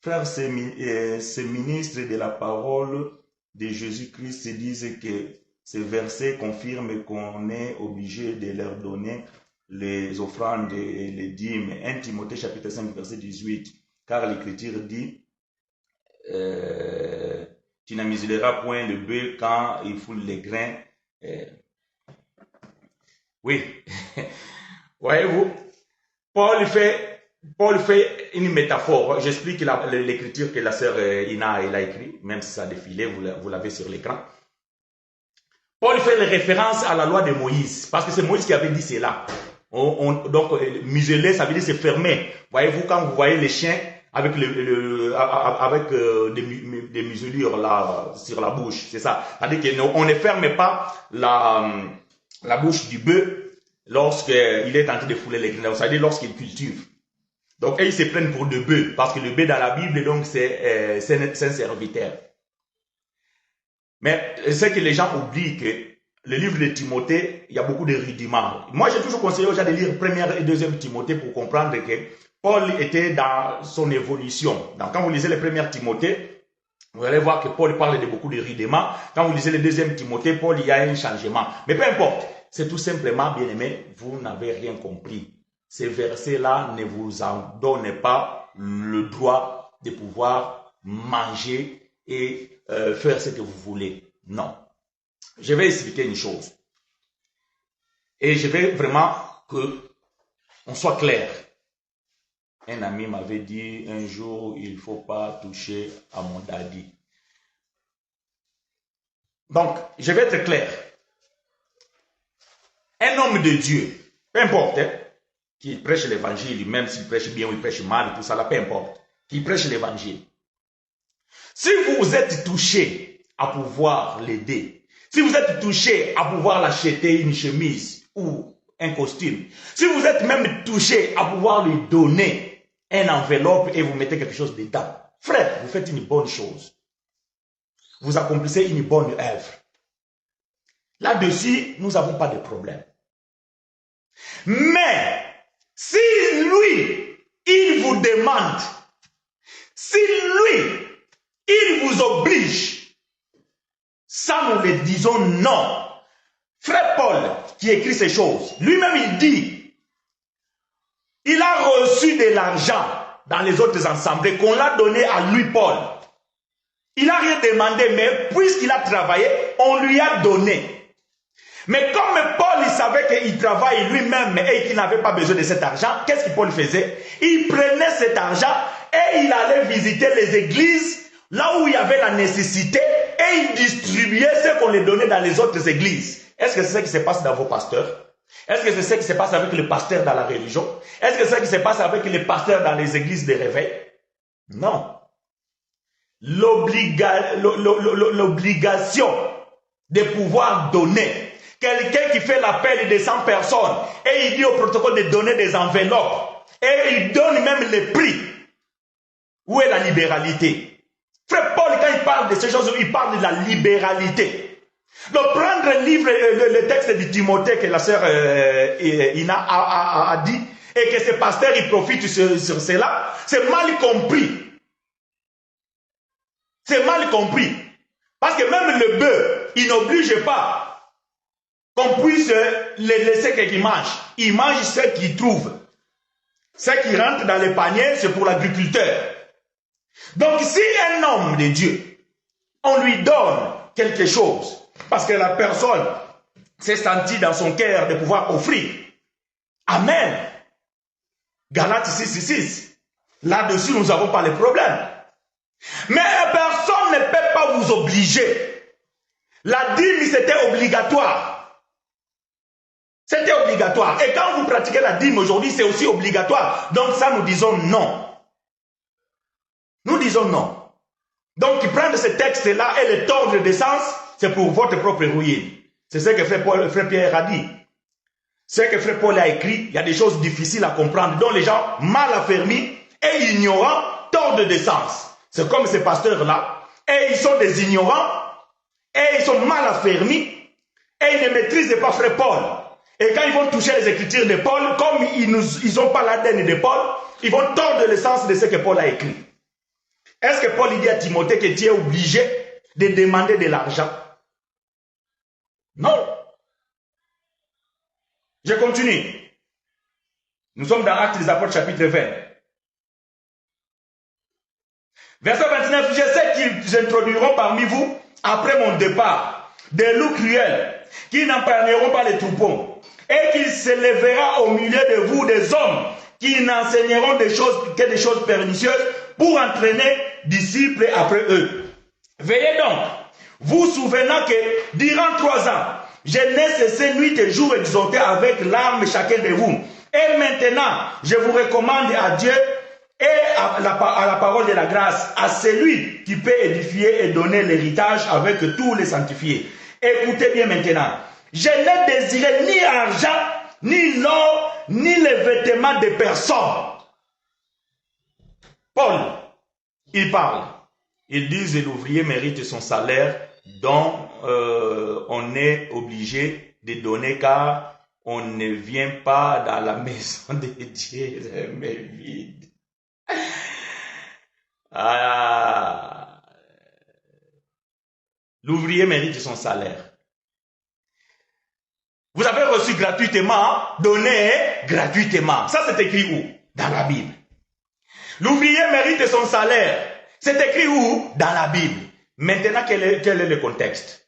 Frères, ces ministres de la parole de Jésus-Christ se disent que ces versets confirment qu'on est obligé de leur donner les offrandes et les dîmes. 1 Timothée chapitre 5 verset 18. Car l'Écriture dit tu n'amuseras point le bœuf quand il foule les grains. Oui. Voyez-vous, Paul fait une métaphore. J'explique l'écriture que la sœur Ina elle a écrit, même si ça a défilé, vous l'avez sur l'écran. Paul fait référence à la loi de Moïse, parce que c'est Moïse qui avait dit cela. Donc, museler, ça veut dire se fermer. Voyez-vous, quand vous voyez les chiens avec des muselures là, sur la bouche, c'est ça. C'est-à-dire qu'on ne ferme pas la bouche du bœuf lorsqu'il est en train de fouler les graines, c'est-à-dire lorsqu'il cultive. Donc, ils se prennent pour de bœufs, parce que le bœuf dans la Bible, donc, c'est un serviteur. Mais c'est que les gens oublient que le livre de Timothée, il y a beaucoup de rudiments. Moi, j'ai toujours conseillé aux gens de lire 1er et 2e Timothée pour comprendre que Paul était dans son évolution. Donc, quand vous lisez le 1er Timothée, vous allez voir que Paul parle de beaucoup de rudiments. Quand vous lisez le 2e Timothée, Paul, il y a un changement. Mais peu importe, c'est tout simplement, bien aimé, vous n'avez rien compris. Ces versets-là ne vous en donnent pas le droit de pouvoir manger et faire ce que vous voulez. Non. Je vais expliquer une chose. Et je veux vraiment qu'on soit clair. Un ami m'avait dit un jour, il ne faut pas toucher à mon daddy. Donc, je vais être clair. Un homme de Dieu, peu importe, hein, qui prêche l'évangile, même s'il prêche bien ou il prêche mal, tout ça, là, peu importe, qui prêche l'évangile. Si vous êtes touché à pouvoir l'aider, si vous êtes touché à pouvoir l'acheter une chemise ou un costume, si vous êtes même touché à pouvoir lui donner une enveloppe et vous mettez quelque chose dedans, frère, vous faites une bonne chose. Vous accomplissez une bonne œuvre. Là-dessus, nous n'avons pas de problème. Mais, si lui, il vous demande, si lui, il vous oblige, ça nous le disons non. Frère Paul, qui écrit ces choses, lui-même il dit, il a reçu de l'argent dans les autres assemblées qu'on l'a donné à lui, Paul. Il n'a rien demandé, mais puisqu'il a travaillé, on lui a donné. Mais comme Paul, il savait qu'il travaille lui-même et qu'il n'avait pas besoin de cet argent, qu'est-ce que Paul faisait? Il prenait cet argent et il allait visiter les églises, là où il y avait la nécessité, et il distribuait ce qu'on lui donnait dans les autres églises. Est-ce que c'est ce qui se passe dans vos pasteurs? Est-ce que c'est ce qui se passe avec les pasteurs dans la religion? Est-ce que c'est ce qui se passe avec les pasteurs dans les églises de réveil? Non. L'obligation de pouvoir donner. Quelqu'un qui fait l'appel de 100 personnes et il dit au protocole de donner des enveloppes et il donne même les prix. Où est la libéralité? Frère Paul, quand il parle de ces choses, il parle de la libéralité. Donc prendre le texte de Timothée que la sœur Ina a dit et que ce pasteur il profite sur cela, c'est mal compris. C'est mal compris. Parce que même le bœuf, il n'oblige pas qu'on puisse les laisser qu'ils mangent. Ils mangent ce qu'ils trouvent. Ce qui rentre dans les paniers, c'est pour l'agriculteur. Donc si un homme de Dieu, on lui donne quelque chose, parce que la personne s'est sentie dans son cœur de pouvoir offrir. Amen. Galates 6:6. Là-dessus, nous n'avons pas de problème. Mais personne ne peut pas vous obliger. La dîme, c'était obligatoire. C'était obligatoire. Et quand vous pratiquez la dîme aujourd'hui, c'est aussi obligatoire. Donc ça, nous disons non. Nous disons non. Donc, prendre ce texte-là et le tordre de sens, c'est pour votre propre ruine. C'est ce que frère Pierre a dit. Ce que frère Paul a écrit, il y a des choses difficiles à comprendre, dont les gens mal affermis et ignorants tordent de sens. C'est comme ces pasteurs-là, et ils sont des ignorants, et ils sont mal affermis, et ils ne maîtrisent pas frère Paul. Et quand ils vont toucher les écritures de Paul, comme ils n'ont pas l'ADN de Paul, ils vont tordre le sens de ce que Paul a écrit. Est-ce que Paul dit à Timothée que tu es obligé de demander de l'argent? Non. Je continue. Nous sommes dans Actes des Apôtres chapitre 20. Verset 29, je sais qu'ils introduiront parmi vous, après mon départ, des loups cruels, qui n'épargneront pas les troupeaux, et qu'il s'élèvera au milieu de vous des hommes qui n'enseigneront que des choses pernicieuses pour entraîner disciples après eux. Veillez donc, vous souvenant que durant 3 ans, je n'ai cessé nuit et jour exhorté avec larmes chacun de vous. Et maintenant, je vous recommande à Dieu et à la parole de la grâce, à celui qui peut édifier et donner l'héritage avec tous les sanctifiés. Écoutez bien maintenant. Je n'ai désiré ni argent, ni l'or, ni les vêtements de personne. Paul, il parle. Ils disent que l'ouvrier mérite son salaire dont on est obligé de donner car on ne vient pas dans la maison de Dieu mais vide. Ah. L'ouvrier mérite son salaire. Vous avez reçu gratuitement, donné gratuitement. Ça c'est écrit où? Dans la Bible. L'ouvrier mérite son salaire. C'est écrit où? Dans la Bible. Maintenant, quel est le contexte?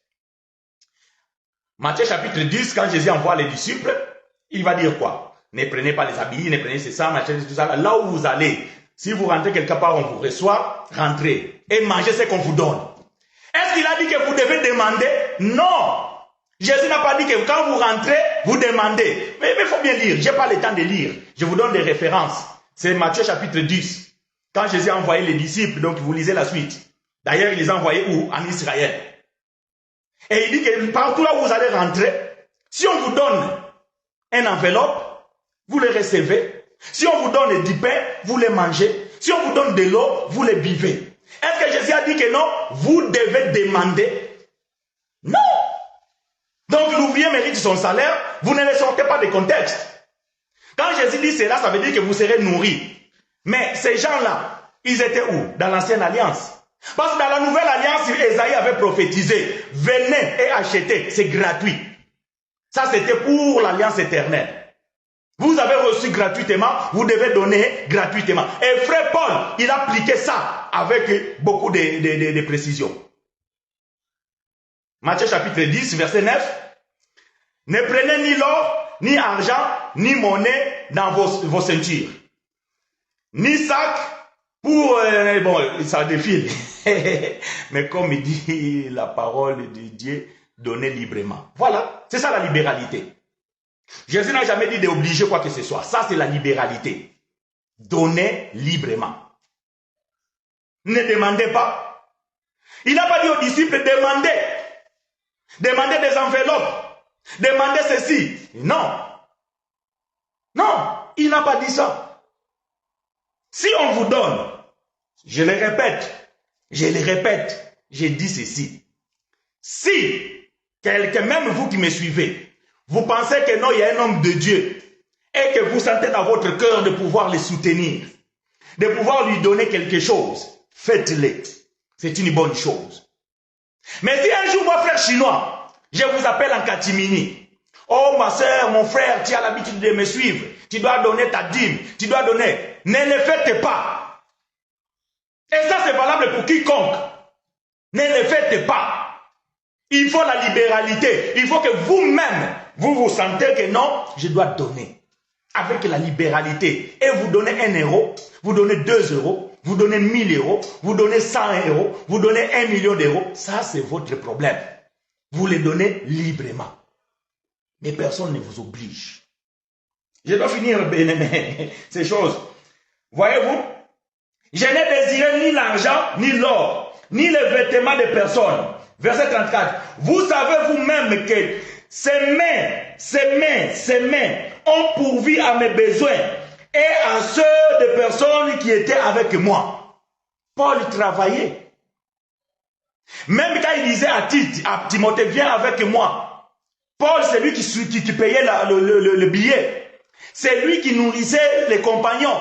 Matthieu chapitre 10, quand Jésus envoie les disciples, il va dire quoi? Ne prenez pas les habits, ne prenez ça, machin, tout ça. Là où vous allez, si vous rentrez quelque part, on vous reçoit, rentrez et mangez ce qu'on vous donne. Est-ce qu'il a dit que vous devez demander? Non. Jésus n'a pas dit que quand vous rentrez, vous demandez. Mais il faut bien lire. Je n'ai pas le temps de lire. Je vous donne des références. C'est Matthieu chapitre 10. Quand Jésus a envoyé les disciples, donc vous lisez la suite. D'ailleurs, il les a envoyés où? En Israël. Et il dit que partout là où vous allez rentrer, si on vous donne une enveloppe, vous le recevez. Si on vous donne du pain, vous le mangez. Si on vous donne de l'eau, vous le buvez. Est-ce que Jésus a dit que non? Vous devez demander? Non. Donc l'ouvrier mérite son salaire, vous ne le sortez pas de contexte. Quand Jésus dit cela, ça veut dire que vous serez nourris. Mais ces gens-là, ils étaient où? Dans l'ancienne alliance. Parce que dans la nouvelle alliance, Esaïe avait prophétisé, venez et achetez, c'est gratuit. Ça c'était pour l'alliance éternelle. Vous avez reçu gratuitement, vous devez donner gratuitement. Et frère Paul, il a appliqué ça avec beaucoup de précision. Matthieu chapitre 10, verset 9. Ne prenez ni l'or, ni argent, ni monnaie dans vos ceintures. Ni sac pour... bon, ça défile. Mais comme il dit la parole de Dieu, donnez librement. Voilà, c'est ça la libéralité. Jésus n'a jamais dit d'obliger quoi que ce soit. Ça, c'est la libéralité. Donnez librement. Ne demandez pas. Il n'a pas dit aux disciples, demandez. Demandez des enveloppes. Demandez ceci. Non. Non, il n'a pas dit ça. Si on vous donne, je le répète, je dis ceci. Si quelqu'un, même vous qui me suivez, vous pensez que non, il y a un homme de Dieu et que vous sentez dans votre cœur de pouvoir le soutenir, de pouvoir lui donner quelque chose, faites-le. C'est une bonne chose. Mais si un jour, mon frère chinois, je vous appelle en catimini, oh ma soeur, mon frère, tu as l'habitude de me suivre, tu dois donner ta dîme, tu dois donner, ne le faites pas. Et ça c'est valable pour quiconque. Ne le faites pas. Il faut la libéralité. Il faut que vous-même, vous vous sentez que non, je dois donner. Avec la libéralité. Et vous donnez 1 euro, vous donnez 2 euros, vous donnez 1000 euros, vous donnez 100 euros, vous donnez 1 million d'euros. Ça, c'est votre problème. Vous les donnez librement. Mais personne ne vous oblige. Je dois finir ces choses. Voyez-vous, je n'ai désiré ni l'argent, ni l'or, ni les vêtements de personne. Verset 34. Vous savez vous-même que ces mains ont pourvu à mes besoins et à ceux de personnes qui étaient avec moi. Paul travaillait. Même quand il disait à Timothée, viens avec moi. Paul, c'est lui qui payait le billet. C'est lui qui nourrissait les compagnons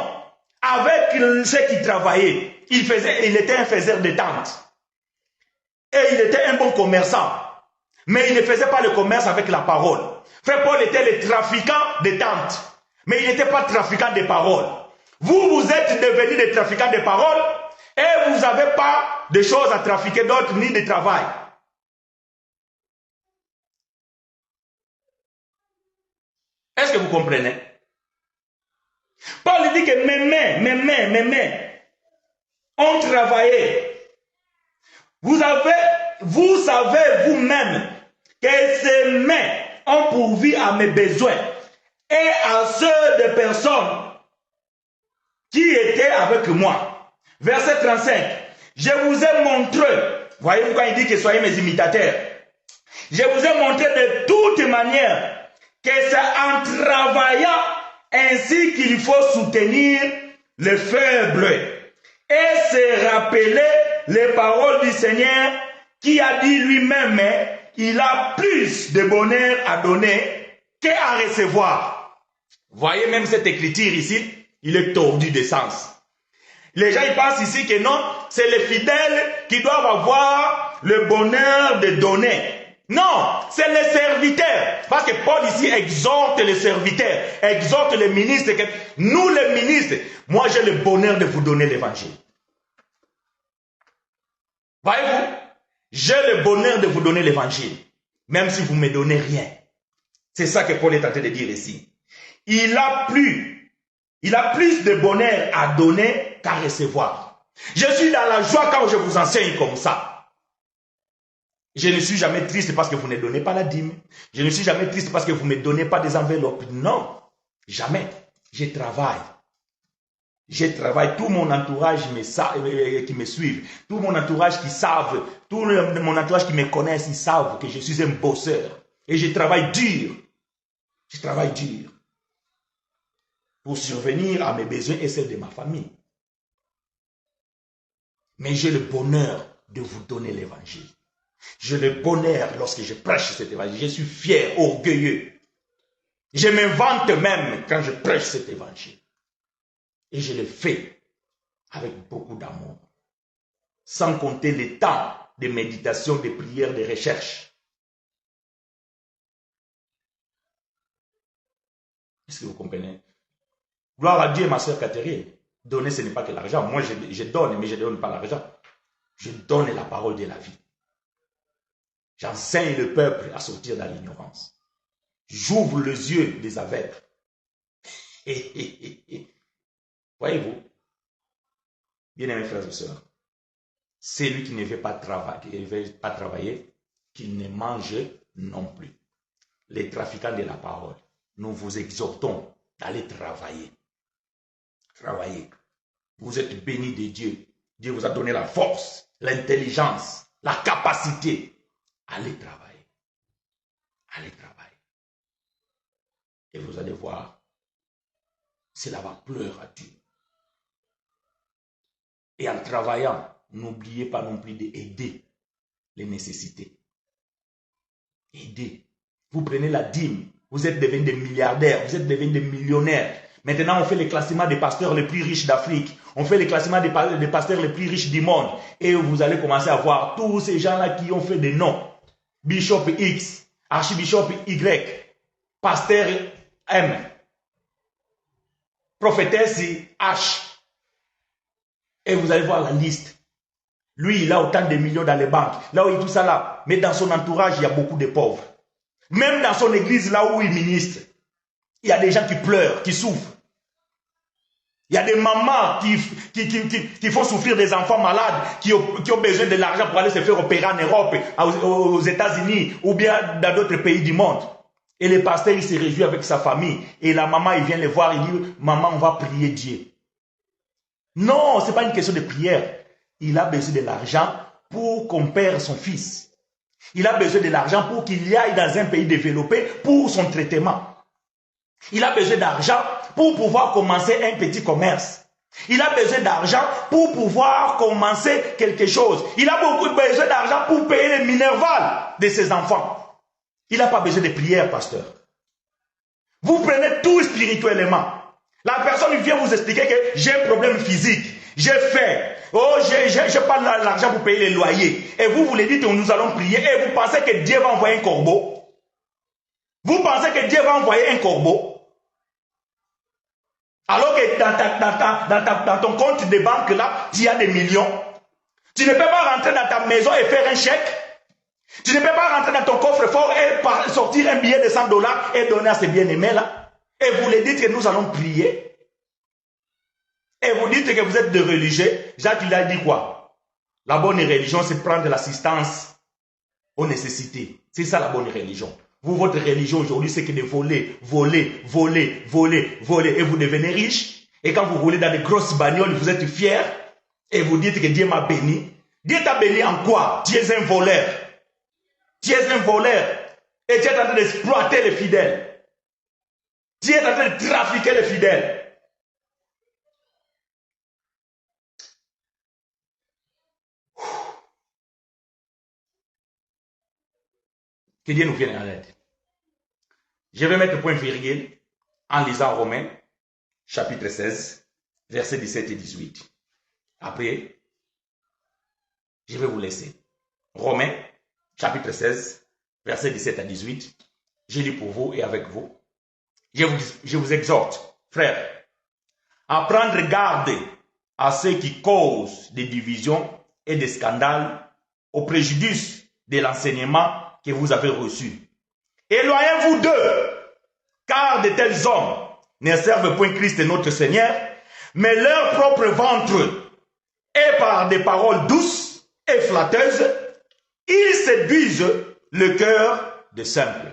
avec ceux qui travaillaient. Il était un faiseur de tentes. Et il était un bon commerçant. Mais il ne faisait pas le commerce avec la parole. Frère Paul était le trafiquant de tentes. Mais il n'était pas trafiquant de paroles. Vous êtes devenus des trafiquants de paroles et vous n'avez pas de choses à trafiquer d'autres ni de travail. Est-ce que vous comprenez? Paul dit que mes mains ont travaillé. Vous savez vous-même que ces mains ont pourvu à mes besoins et à ceux de personnes qui étaient avec moi. Verset 35. Je vous ai montré, voyez-vous quand il dit que soyez mes imitateurs, je vous ai montré de toute manière que c'est en travaillant ainsi qu'il faut soutenir les faibles et se rappeler les paroles du Seigneur qui a dit lui-même, il a plus de bonheur à donner qu'à recevoir. Voyez même cette écriture ici, il est tordu de sens. Les gens ils pensent ici que non, c'est les fidèles qui doivent avoir le bonheur de donner. Non, c'est les serviteurs. Parce que Paul ici exhorte les serviteurs, exhorte les ministres. Que nous les ministres, moi j'ai le bonheur de vous donner l'évangile. Voyez-vous, j'ai le bonheur de vous donner l'évangile, même si vous ne me donnez rien. C'est ça que Paul est en train de dire ici. Il a plus de bonheur à donner qu'à recevoir. Je suis dans la joie quand je vous enseigne comme ça. Je ne suis jamais triste parce que vous ne donnez pas la dîme. Je ne suis jamais triste parce que vous ne me donnez pas des enveloppes. Non, jamais. Je travaille. Je travaille. Tout mon entourage qui me suit, tout mon entourage qui savent, tout mon entourage qui me connaissent, ils savent que je suis un bosseur. Et je travaille dur. Je travaille dur pour survenir à mes besoins et ceux de ma famille. Mais j'ai le bonheur de vous donner l'évangile. J'ai le bonheur lorsque je prêche cet évangile. Je suis fier, orgueilleux. Je m'invente même quand je prêche cet évangile. Et je le fais avec beaucoup d'amour. Sans compter les temps de méditation, de prière, de recherche. Est-ce que vous comprenez? Gloire à Dieu, ma soeur Catherine. Donner, ce n'est pas que l'argent. Moi, je donne, mais je ne donne pas l'argent. Je donne la parole de la vie. J'enseigne le peuple à sortir de l'ignorance. J'ouvre les yeux des aveugles. Voyez-vous, bien-aimés frères et sœurs, celui qui ne veut pas travailler, qu'il ne mange non plus. Les trafiquants de la parole, nous vous exhortons d'aller travailler. Travailler. Vous êtes bénis de Dieu. Dieu vous a donné la force, l'intelligence, la capacité. Allez travailler. Allez travailler. Et vous allez voir, cela va pleurer à Dieu. Et en travaillant, n'oubliez pas non plus d'aider les nécessités. Aider. Vous prenez la dîme, vous êtes devenus des milliardaires, vous êtes devenus des millionnaires. Maintenant, on fait le classement des pasteurs les plus riches d'Afrique. On fait le classement des pasteurs les plus riches du monde. Et vous allez commencer à voir tous ces gens-là qui ont fait des noms. Bishop X, archibishop Y, pasteur M, prophétesse H. Et vous allez voir la liste. Lui, il a autant de millions dans les banques. Là où il tout ça là. Mais dans son entourage, il y a beaucoup de pauvres. Même dans son église, là où il ministre, il y a des gens qui pleurent, qui souffrent. Il y a des mamans qui font souffrir des enfants malades, qui ont besoin de l'argent pour aller se faire opérer en Europe, aux États-Unis, ou bien dans d'autres pays du monde. Et le pasteur, il se réjouit avec sa famille. Et la maman, il vient les voir, il dit, maman, on va prier Dieu. Non, ce n'est pas une question de prière. Il a besoin de l'argent pour qu'on perd son fils. Il a besoin de l'argent pour qu'il y aille dans un pays développé pour son traitement. Il a besoin d'argent pour pouvoir commencer un petit commerce. Il a besoin d'argent pour pouvoir commencer quelque chose. Il a beaucoup besoin d'argent pour payer les minervales de ses enfants. Il n'a pas besoin de prière, pasteur. Vous prenez tout spirituellement. La personne vient vous expliquer que j'ai un problème physique. J'ai faim. Oh, j'ai pas l'argent pour payer les loyers. Et vous lui dites, nous allons prier. Et vous pensez que Dieu va envoyer un corbeau? Vous pensez que Dieu va envoyer un corbeau? Alors que dans ton compte de banque là, tu as des millions. Tu ne peux pas rentrer dans ta maison et faire un chèque. Tu ne peux pas rentrer dans ton coffre-fort et sortir un billet de $100 et donner à ces bien-aimés là. Et vous lui dites que nous allons prier. Et vous dites que vous êtes de religieux. Jacques, il a dit quoi? La bonne religion, c'est prendre l'assistance aux nécessités. C'est ça la bonne religion. Vous, votre religion aujourd'hui, c'est que de voler, voler, voler, voler, voler. Et vous devenez riche. Et quand vous roulez dans des grosses bagnoles, vous êtes fiers. Et vous dites que Dieu m'a béni. Dieu t'a béni en quoi? Tu es un voleur. Tu es un voleur. Et tu es en train d'exploiter les fidèles. Dieu est en train de trafiquer les fidèles. Que Dieu nous vienne en aide. Je vais mettre point virgule en lisant Romains, chapitre 16, versets 17 et 18. Après, je vais vous laisser. Romains, chapitre 16, versets 17 à 18. Je lis pour vous et avec vous. Je vous exhorte, frères, à prendre garde à ceux qui causent des divisions et des scandales au préjudice de l'enseignement que vous avez reçu. Éloignez-vous d'eux, car de tels hommes ne servent point Christ notre Seigneur, mais leur propre ventre, et par des paroles douces et flatteuses, ils séduisent le cœur des simples.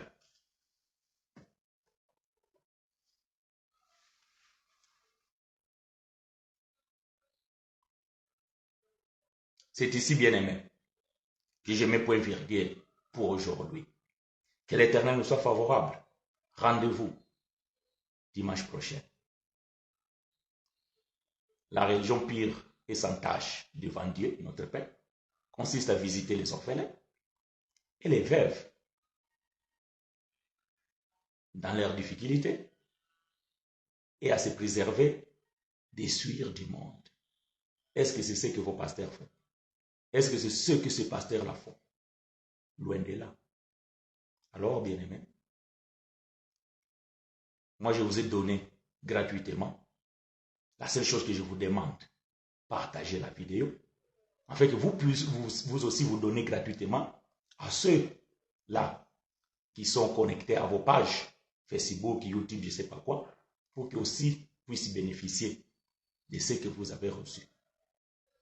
C'est ici, bien-aimé, que je mets point virgule pour aujourd'hui. Que l'Éternel nous soit favorable. Rendez-vous dimanche prochain. La religion pure et sans tâche devant Dieu, notre Père, consiste à visiter les orphelins et les veuves dans leurs difficultés et à se préserver des souillures du monde. Est-ce que c'est ce que vos pasteurs font? Est-ce que c'est ce que ces pasteurs-là font? Loin de là. Alors, bien-aimés, moi je vous ai donné gratuitement. La seule chose que je vous demande, partagez la vidéo, afin que vous aussi vous donnez gratuitement à ceux-là qui sont connectés à vos pages, Facebook, YouTube, je ne sais pas quoi, pour qu'ils aussi puissent bénéficier de ce que vous avez reçu.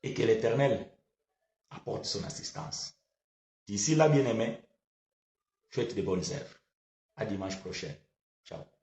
Et que l'Éternel apporte son assistance. D'ici là, bien-aimés, faites de bonnes œuvres. À dimanche prochain. Ciao.